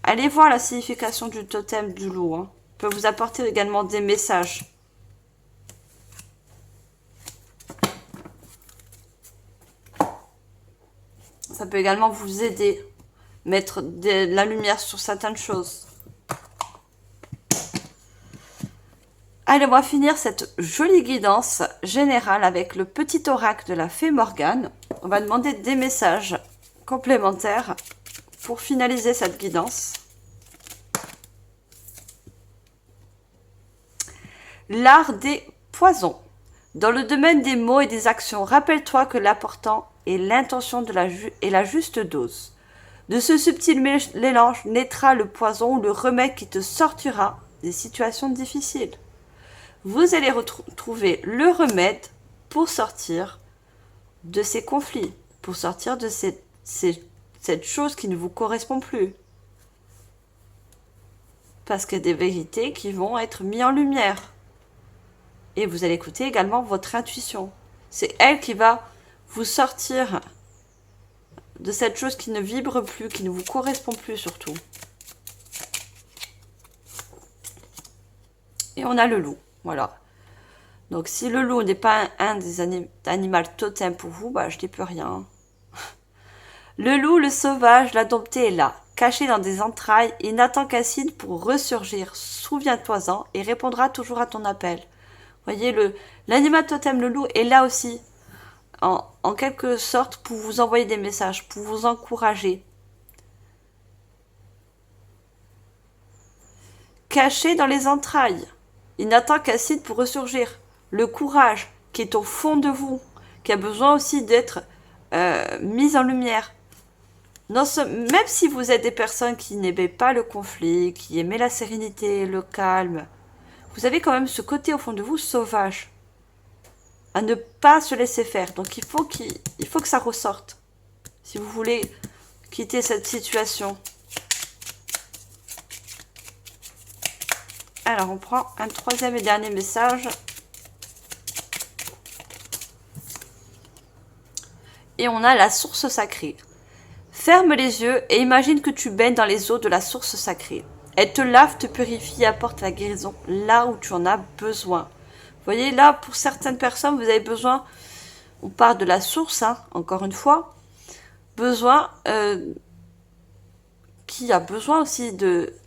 Allez voir la signification du totem du loup. Hein. Peut vous apporter également des messages. Ça peut également vous aider, mettre de la lumière sur certaines choses. Allez, on va finir cette jolie guidance générale avec le petit oracle de la fée Morgane. On va demander des messages complémentaires pour finaliser cette guidance. L'art des poisons. Dans le domaine des mots et des actions, rappelle-toi que l'important est l'intention et la juste dose. De ce subtil mélange naîtra le poison ou le remède qui te sortira des situations difficiles. Vous allez retrouver le remède pour sortir de ces conflits, pour sortir de cette chose qui ne vous correspond plus. Parce qu'il y a des vérités qui vont être mises en lumière. Et vous allez écouter également votre intuition. C'est elle qui va vous sortir de cette chose qui ne vibre plus, qui ne vous correspond plus surtout. Et on a le loup. Voilà. Donc, si le loup n'est pas un des animaux totems pour vous, bah, je dis plus rien. Le loup, le sauvage, l'indompté est là, caché dans des entrailles, et n'attend qu'un signe pour ressurgir. Souviens-toi-en et répondra toujours à ton appel. Voyez, l'animal totem, le loup, est là aussi, en quelque sorte, pour vous envoyer des messages, pour vous encourager. Caché dans les entrailles. Il n'attend qu'un signe pour ressurgir. Le courage qui est au fond de vous, qui a besoin aussi d'être mis en lumière. Non, même si vous êtes des personnes qui n'aimaient pas le conflit, qui aimaient la sérénité, le calme, vous avez quand même ce côté au fond de vous sauvage, à ne pas se laisser faire. Donc il faut que ça ressorte, si vous voulez quitter cette situation. Alors on prend un troisième et dernier message. Et on a la source sacrée. Ferme les yeux et imagine que tu baignes dans les eaux de la source sacrée. Elle te lave, te purifie et apporte la guérison là où tu en as besoin. Vous voyez, là, pour certaines personnes, vous avez besoin, on part de la source, hein, encore une fois, besoin, qui a besoin aussi,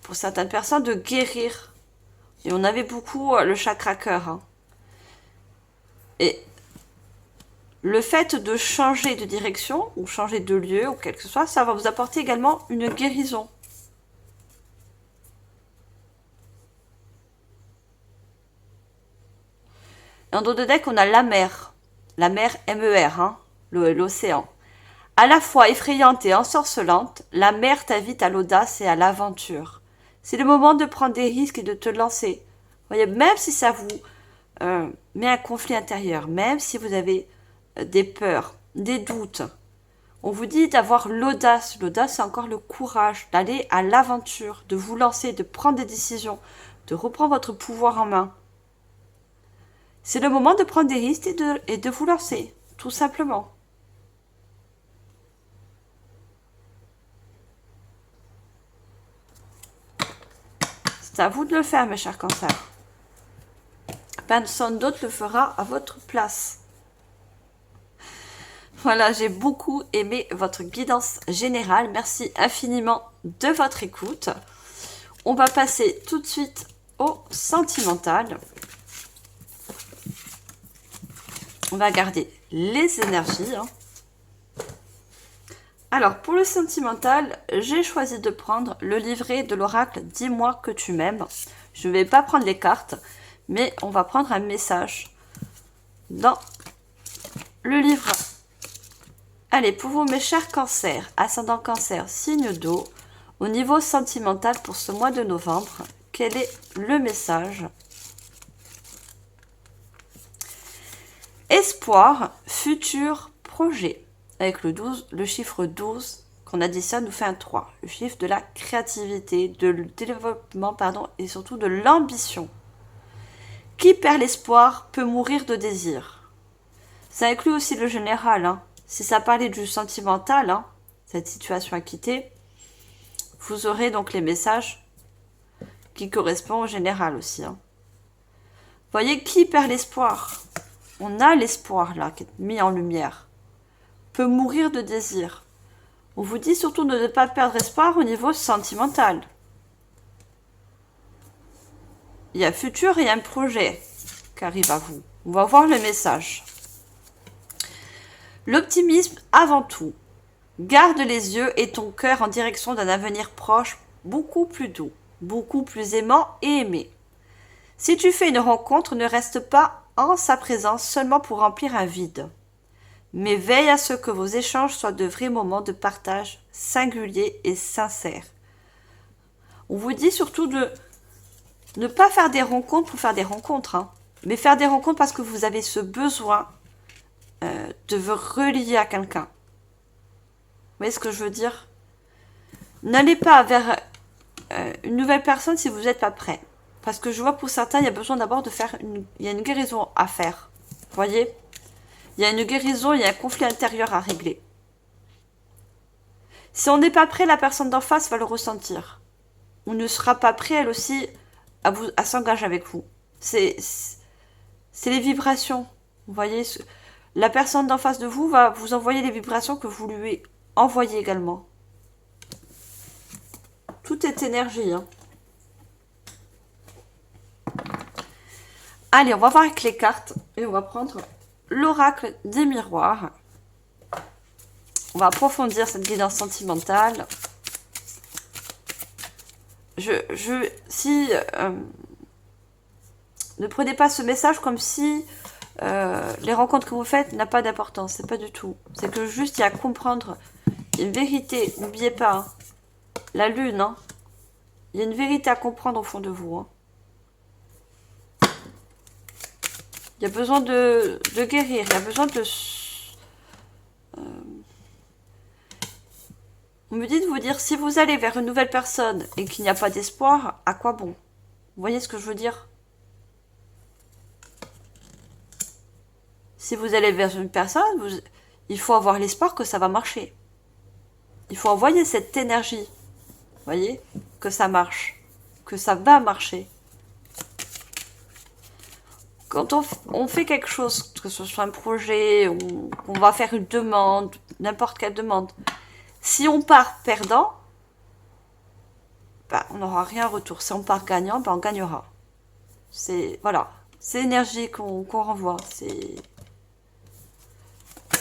pour certaines personnes, de guérir. Et on avait beaucoup le chakra cœur. Hein. Et le fait de changer de direction, ou changer de lieu, ou quel que ce soit, ça va vous apporter également une guérison. En dos de deck, on a la mer MER, hein, l'océan. À la fois effrayante et ensorcelante, la mer t'invite à l'audace et à l'aventure. C'est le moment de prendre des risques et de te lancer. Vous voyez, même si ça vous met un conflit intérieur, même si vous avez des peurs, des doutes, on vous dit d'avoir l'audace. L'audace, c'est encore le courage d'aller à l'aventure, de vous lancer, de prendre des décisions, de reprendre votre pouvoir en main. C'est le moment de prendre des risques et de vous lancer, tout simplement. C'est à vous de le faire, mes chers cancers. Personne d'autre le fera à votre place. Voilà, j'ai beaucoup aimé votre guidance générale. Merci infiniment de votre écoute. On va passer tout de suite au sentimental. On va garder les énergies. Hein. Alors, pour le sentimental, j'ai choisi de prendre le livret de l'oracle « Dis-moi que tu m'aimes ». Je ne vais pas prendre les cartes, mais on va prendre un message dans le livre. Allez, pour vous, mes chers cancers, ascendant cancer, signe d'eau, au niveau sentimental pour ce mois de novembre, quel est le message? Espoir, futur, projet. Avec le 12, le chiffre 12 qu'on additionne nous fait un 3. Le chiffre de la créativité, de développement, et surtout de l'ambition. Qui perd l'espoir peut mourir de désir. Ça inclut aussi le général. Hein. Si ça parlait du sentimental, hein, cette situation à quitter, vous aurez donc les messages qui correspondent au général aussi. Hein. Voyez, qui perd l'espoir? On a l'espoir là, qui est mis en lumière. Peut mourir de désir. On vous dit surtout de ne pas perdre espoir au niveau sentimental. Il y a un futur et un projet qui arrive à vous. On va voir le message. L'optimisme avant tout. Garde les yeux et ton cœur en direction d'un avenir proche, beaucoup plus doux, beaucoup plus aimant et aimé. Si tu fais une rencontre, ne reste pas en sa présence seulement pour remplir un vide. Mais veille à ce que vos échanges soient de vrais moments de partage singuliers et sincères. On vous dit surtout de ne pas faire des rencontres pour faire des rencontres, hein, mais faire des rencontres parce que vous avez ce besoin de vous relier à quelqu'un. Vous voyez ce que je veux dire? N'allez pas vers une nouvelle personne si vous n'êtes pas prêt. Parce que je vois pour certains, il y a besoin d'abord de faire il y a une guérison à faire. Vous voyez? Il y a une guérison, il y a un conflit intérieur à régler. Si on n'est pas prêt, la personne d'en face va le ressentir. On ne sera pas prêt, elle aussi, à s'engager avec vous. C'est les vibrations. Vous voyez, la personne d'en face de vous va vous envoyer les vibrations que vous lui envoyez également. Tout est énergie. Hein. Allez, on va voir avec les cartes et on va prendre l'oracle des miroirs. On va approfondir cette guidance sentimentale. Si Ne prenez pas ce message comme si les rencontres que vous faites n'ont pas d'importance. C'est pas du tout. C'est que juste il y a à comprendre une vérité. N'oubliez pas, hein, la lune, hein, il y a une vérité à comprendre au fond de vous. Hein. Il y a besoin de guérir. Il y a besoin de... on me dit de vous dire, si vous allez vers une nouvelle personne et qu'il n'y a pas d'espoir, à quoi bon? Vous voyez ce que je veux dire? Si vous allez vers une personne, il faut avoir l'espoir que ça va marcher. Il faut envoyer cette énergie. Vous voyez? Que ça marche. Que ça va marcher. Quand on fait quelque chose, que ce soit un projet, on va faire une demande, n'importe quelle demande, si on part perdant, on n'aura rien en retour. Si on part gagnant, on gagnera. C'est voilà, c'est l'énergie qu'on renvoie. C'est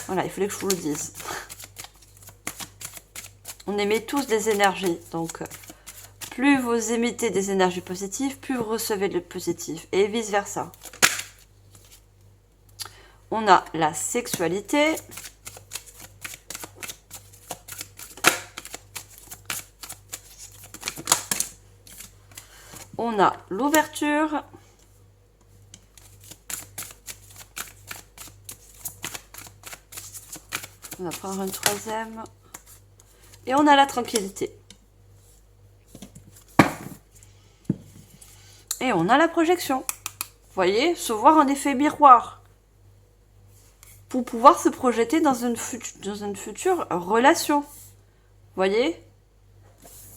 voilà, il fallait que je vous le dise. On émet tous des énergies, donc plus vous émettez des énergies positives, plus vous recevez de positif, et vice versa. On a la sexualité. On a l'ouverture. On va prendre une troisième. Et on a la tranquillité. Et on a la projection. Vous voyez, se voir en effet miroir. Pour pouvoir se projeter dans une future relation. Vous voyez?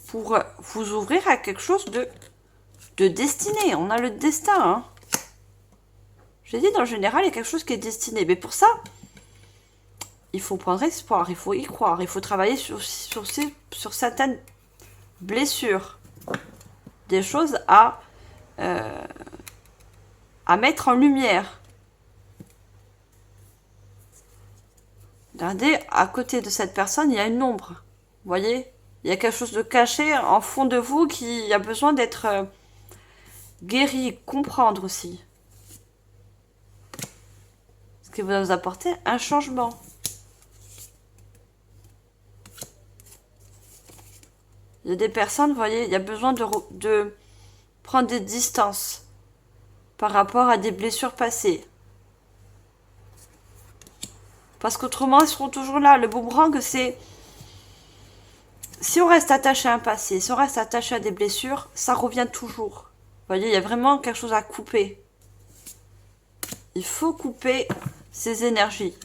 Pour vous ouvrir à quelque chose de destiné. On a le destin. Hein. J'ai dit, dans le général, il y a quelque chose qui est destiné. Mais pour ça, il faut prendre espoir. Il faut y croire. Il faut travailler sur certaines blessures. Des choses à mettre en lumière. Regardez, à côté de cette personne, il y a une ombre. Vous voyez? Il y a quelque chose de caché en fond de vous qui a besoin d'être guéri, comprendre aussi. Ce qui va vous apporter un changement. Il y a des personnes, vous voyez, il y a besoin de prendre des distances par rapport à des blessures passées. Parce qu'autrement, ils seront toujours là. Le boomerang, c'est... Si on reste attaché à un passé, si on reste attaché à des blessures, ça revient toujours. Vous voyez, il y a vraiment quelque chose à couper. Il faut couper ces énergies.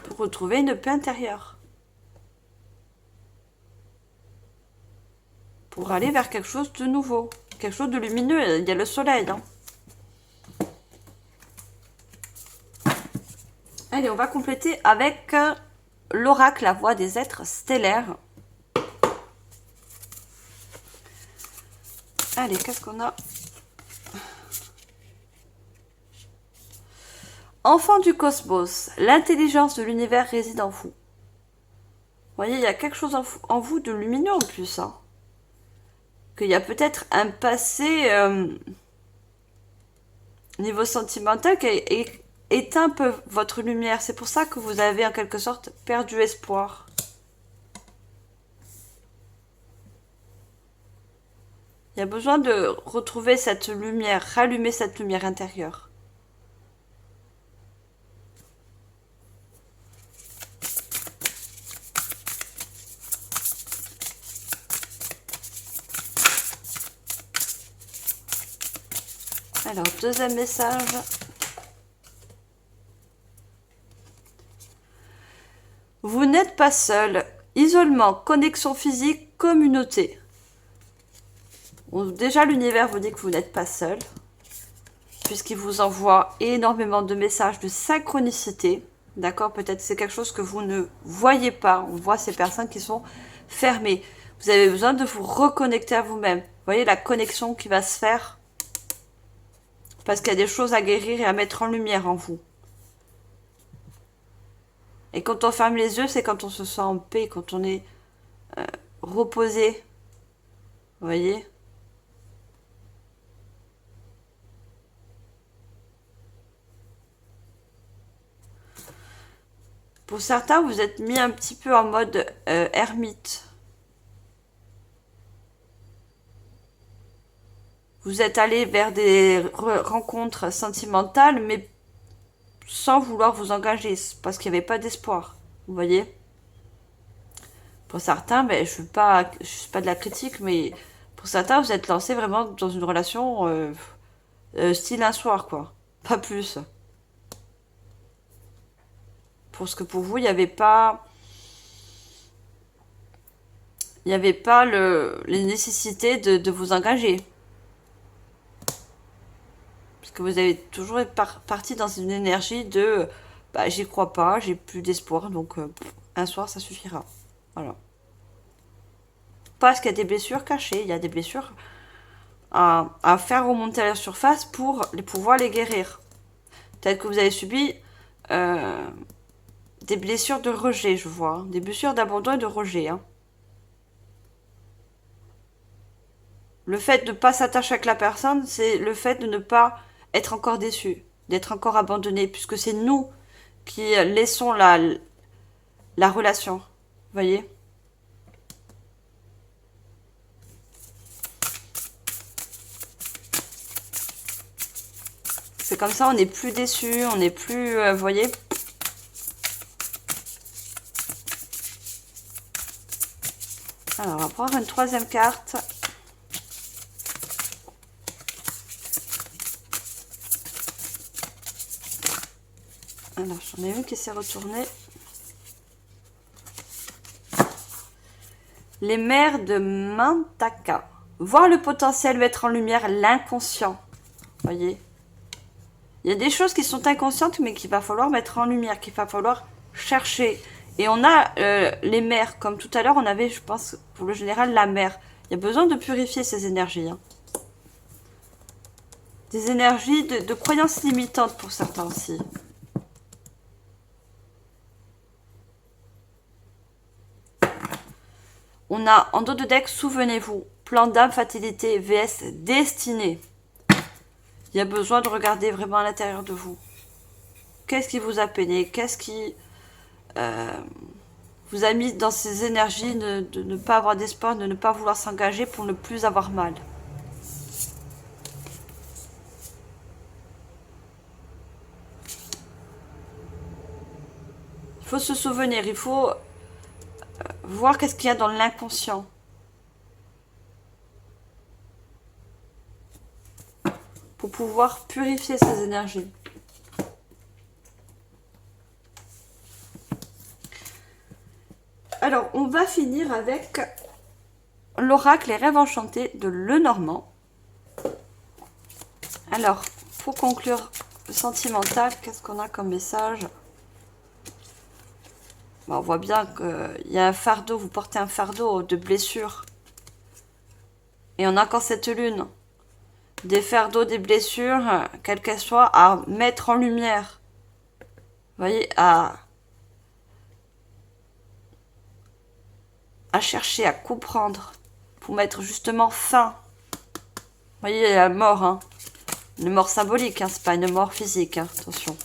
Pour retrouver une paix intérieure. Pour aller vers quelque chose de nouveau. Quelque chose de lumineux. Il y a le soleil. Hein. Allez, on va compléter avec l'oracle, la voix des êtres stellaires. Allez, qu'est-ce qu'on a? Enfant du cosmos, l'intelligence de l'univers réside en vous. Vous voyez, il y a quelque chose en vous de lumineux en plus. Hein. Qu'il y a peut-être un passé niveau sentimental qui est éteint un peu votre lumière. C'est pour ça que vous avez en quelque sorte perdu espoir. Il y a besoin de retrouver cette lumière, rallumer cette lumière intérieure. Alors, deuxième message. Vous n'êtes pas seul. Isolement, connexion physique, communauté. Bon, déjà, l'univers vous dit que vous n'êtes pas seul. Puisqu'il vous envoie énormément de messages de synchronicité. D'accord? Peut-être c'est quelque chose que vous ne voyez pas. On voit ces personnes qui sont fermées. Vous avez besoin de vous reconnecter à vous-même. Vous voyez la connexion qui va se faire? Parce qu'il y a des choses à guérir et à mettre en lumière en vous. Et quand on ferme les yeux, c'est quand on se sent en paix, quand on est reposer. Vous voyez? Pour certains, vous êtes mis un petit peu en mode ermite. Vous êtes allé vers des rencontres sentimentales, mais sans vouloir vous engager, parce qu'il n'y avait pas d'espoir. Vous voyez? Pour certains, ben, je ne suis pas de la critique, mais pour certains, vous êtes lancé vraiment dans une relation style un soir, quoi. Pas plus. Parce que pour vous, il n'y avait pas... Il n'y avait pas les nécessités de vous engager. Parce que vous avez toujours été parti dans une énergie de bah, j'y crois pas, j'ai plus d'espoir, donc un soir ça suffira. Voilà. Parce qu'il y a des blessures cachées, il y a des blessures à faire remonter à la surface pour pouvoir les guérir. Peut-être que vous avez subi des blessures de rejet, je vois. Des blessures d'abandon et de rejet. Hein. Le fait de ne pas s'attacher avec la personne, c'est le fait de ne pas être encore déçu, d'être encore abandonné, puisque c'est nous qui laissons la relation. Vous voyez? C'est comme ça, on n'est plus déçu, on n'est plus... vous voyez? Alors, on va prendre une troisième carte. Alors, j'en ai une qui s'est retournée. Les mères de Mintaka. Voir le potentiel mettre en lumière l'inconscient. Voyez? Il y a des choses qui sont inconscientes, mais qu'il va falloir mettre en lumière, qu'il va falloir chercher. Et on a les mères, comme tout à l'heure, on avait, je pense, pour le général, la mer. Il y a besoin de purifier ces énergies. Hein. Des énergies de croyances limitantes pour certains aussi. On a en dos de deck, souvenez-vous, plan d'âme, fatalité, vs destinée. Il y a besoin de regarder vraiment à l'intérieur de vous. Qu'est-ce qui vous a peiné? Qu'est-ce qui vous a mis dans ces énergies de ne pas avoir d'espoir, de ne pas vouloir s'engager pour ne plus avoir mal? Il faut se souvenir, il faut voir qu'est-ce qu'il y a dans l'inconscient. Pour pouvoir purifier ces énergies. Alors, on va finir avec l'oracle et rêves enchantés de Lenormand. Alors, pour conclure le sentimental, qu'est-ce qu'on a comme message? Bon, on voit bien qu'il y a un fardeau, vous portez un fardeau de blessures. Et on a quand cette lune des fardeaux, des blessures, quelles qu'elles soient, à mettre en lumière. Vous voyez, à chercher, à comprendre, pour mettre justement fin. Vous voyez, la mort, hein. Une mort symbolique, hein, c'est pas une mort physique, hein, attention.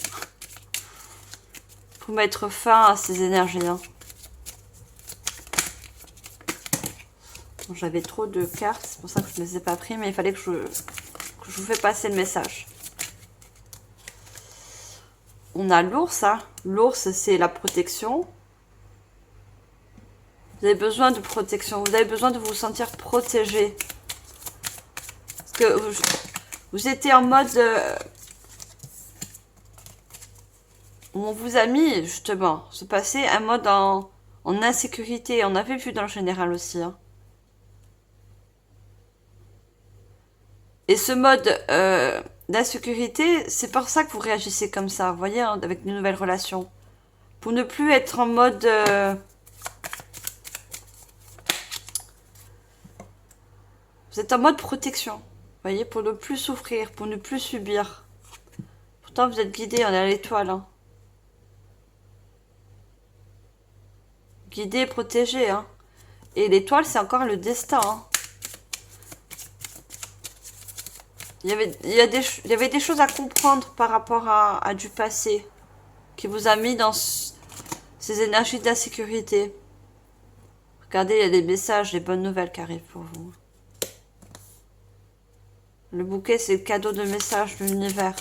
Pour mettre fin à ces énergies. Hein. Bon, j'avais trop de cartes, c'est pour ça que je ne les ai pas pris, mais il fallait que je vous fais passer le message. On a l'ours, hein. L'ours, c'est la protection. Vous avez besoin de protection, vous avez besoin de vous sentir protégé. Parce que vous étiez en mode... on vous a mis, justement, se passer un mode en insécurité. On avait vu dans le général aussi. Hein. Et ce mode d'insécurité, c'est pour ça que vous réagissez comme ça, vous voyez, hein, avec une nouvelle relation. Pour ne plus être en mode... vous êtes en mode protection, vous voyez, pour ne plus souffrir, pour ne plus subir. Pourtant, vous êtes guidé, on est à l'étoile. Hein. Guidé et protégé. Hein. Et l'étoile, c'est encore le destin. Hein. Il y avait des choses à comprendre par rapport à du passé qui vous a mis dans ces énergies d'insécurité. Regardez, il y a des messages, des bonnes nouvelles qui arrivent pour vous. Le bouquet, c'est le cadeau de message de l'univers.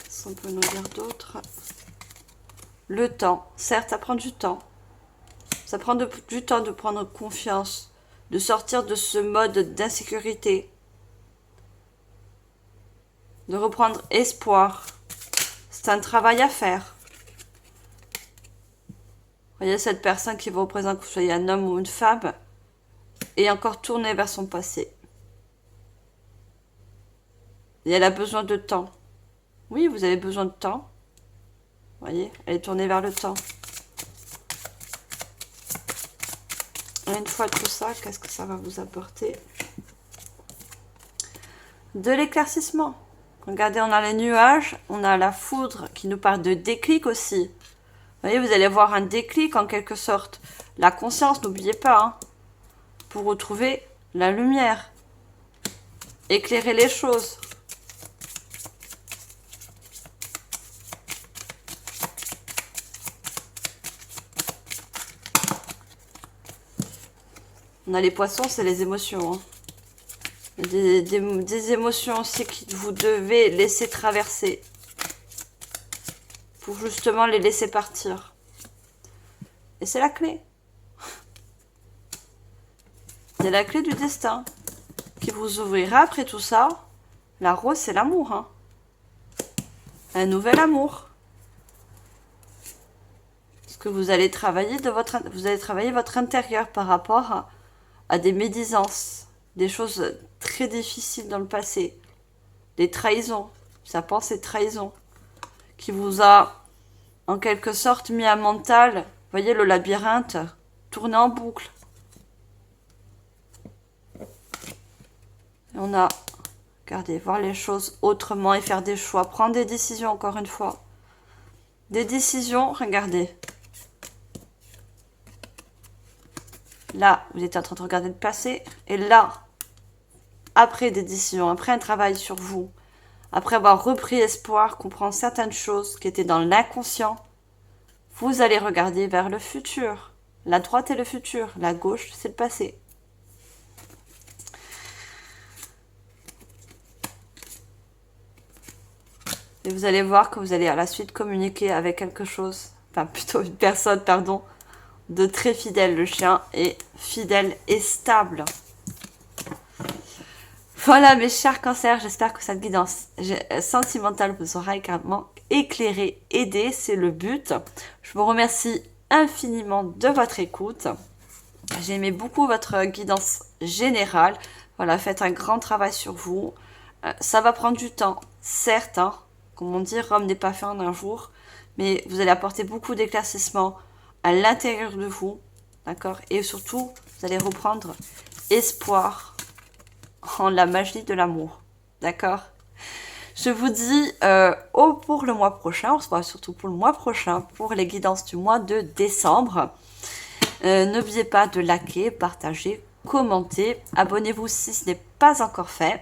Qu'est-ce qu'on peut nous dire d'autre? Le temps. Certes, ça prend du temps. Ça prend du temps de prendre confiance, de sortir de ce mode d'insécurité, de reprendre espoir. C'est un travail à faire. Voyez cette personne qui vous représente, que vous soyez un homme ou une femme, est encore tournée vers son passé. Et elle a besoin de temps. Oui, vous avez besoin de temps. Voyez, elle est tournée vers le temps. Et une fois tout ça, qu'est-ce que ça va vous apporter? De l'éclaircissement. Regardez, on a les nuages, on a la foudre qui nous parle de déclic aussi. Vous voyez, vous allez avoir un déclic en quelque sorte. La conscience, n'oubliez pas, hein, pour retrouver la lumière. Éclairer les choses. On a les poissons, c'est les émotions. Hein. Des émotions aussi que vous devez laisser traverser. Pour justement les laisser partir. Et c'est la clé. C'est la clé du destin. Qui vous ouvrira après tout ça. La rose, c'est l'amour. Hein. Un nouvel amour. Parce que vous allez travailler votre intérieur par rapport à des médisances. Des choses très difficiles dans le passé. Des trahisons. Ça pense et trahison. Qui vous a en quelque sorte mis un mental. Vous voyez le labyrinthe tourné en boucle. Et on a, regardez, voir les choses autrement et faire des choix. Prendre des décisions encore une fois. Des décisions, regardez. Là, vous êtes en train de regarder le passé. Et là, après des décisions, après un travail sur vous, après avoir repris espoir, comprendre certaines choses qui étaient dans l'inconscient, vous allez regarder vers le futur. La droite est le futur, la gauche, c'est le passé. Et vous allez voir que vous allez à la suite communiquer avec quelque chose, enfin plutôt une personne, pardon, de très fidèle. Le chien est fidèle et stable. Voilà mes chers cancers, j'espère que cette guidance sentimentale vous aura également éclairé, aidé, c'est le but. Je vous remercie infiniment de votre écoute. J'ai aimé beaucoup votre guidance générale. Voilà, faites un grand travail sur vous. Ça va prendre du temps, certes, hein. Comme on dit, Rome n'est pas fait en un jour, mais vous allez apporter beaucoup d'éclaircissement à l'intérieur de vous, d'accord? Et surtout, vous allez reprendre espoir en la magie de l'amour, d'accord? Je vous dis pour le mois prochain, on se voit surtout pour le mois prochain, pour les guidances du mois de décembre. N'oubliez pas de liker, partager, commenter, abonnez-vous si ce n'est pas encore fait.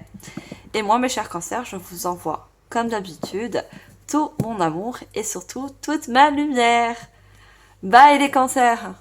Et moi, mes chers cancers, je vous envoie, comme d'habitude, tout mon amour et surtout toute ma lumière. Bye les cancers!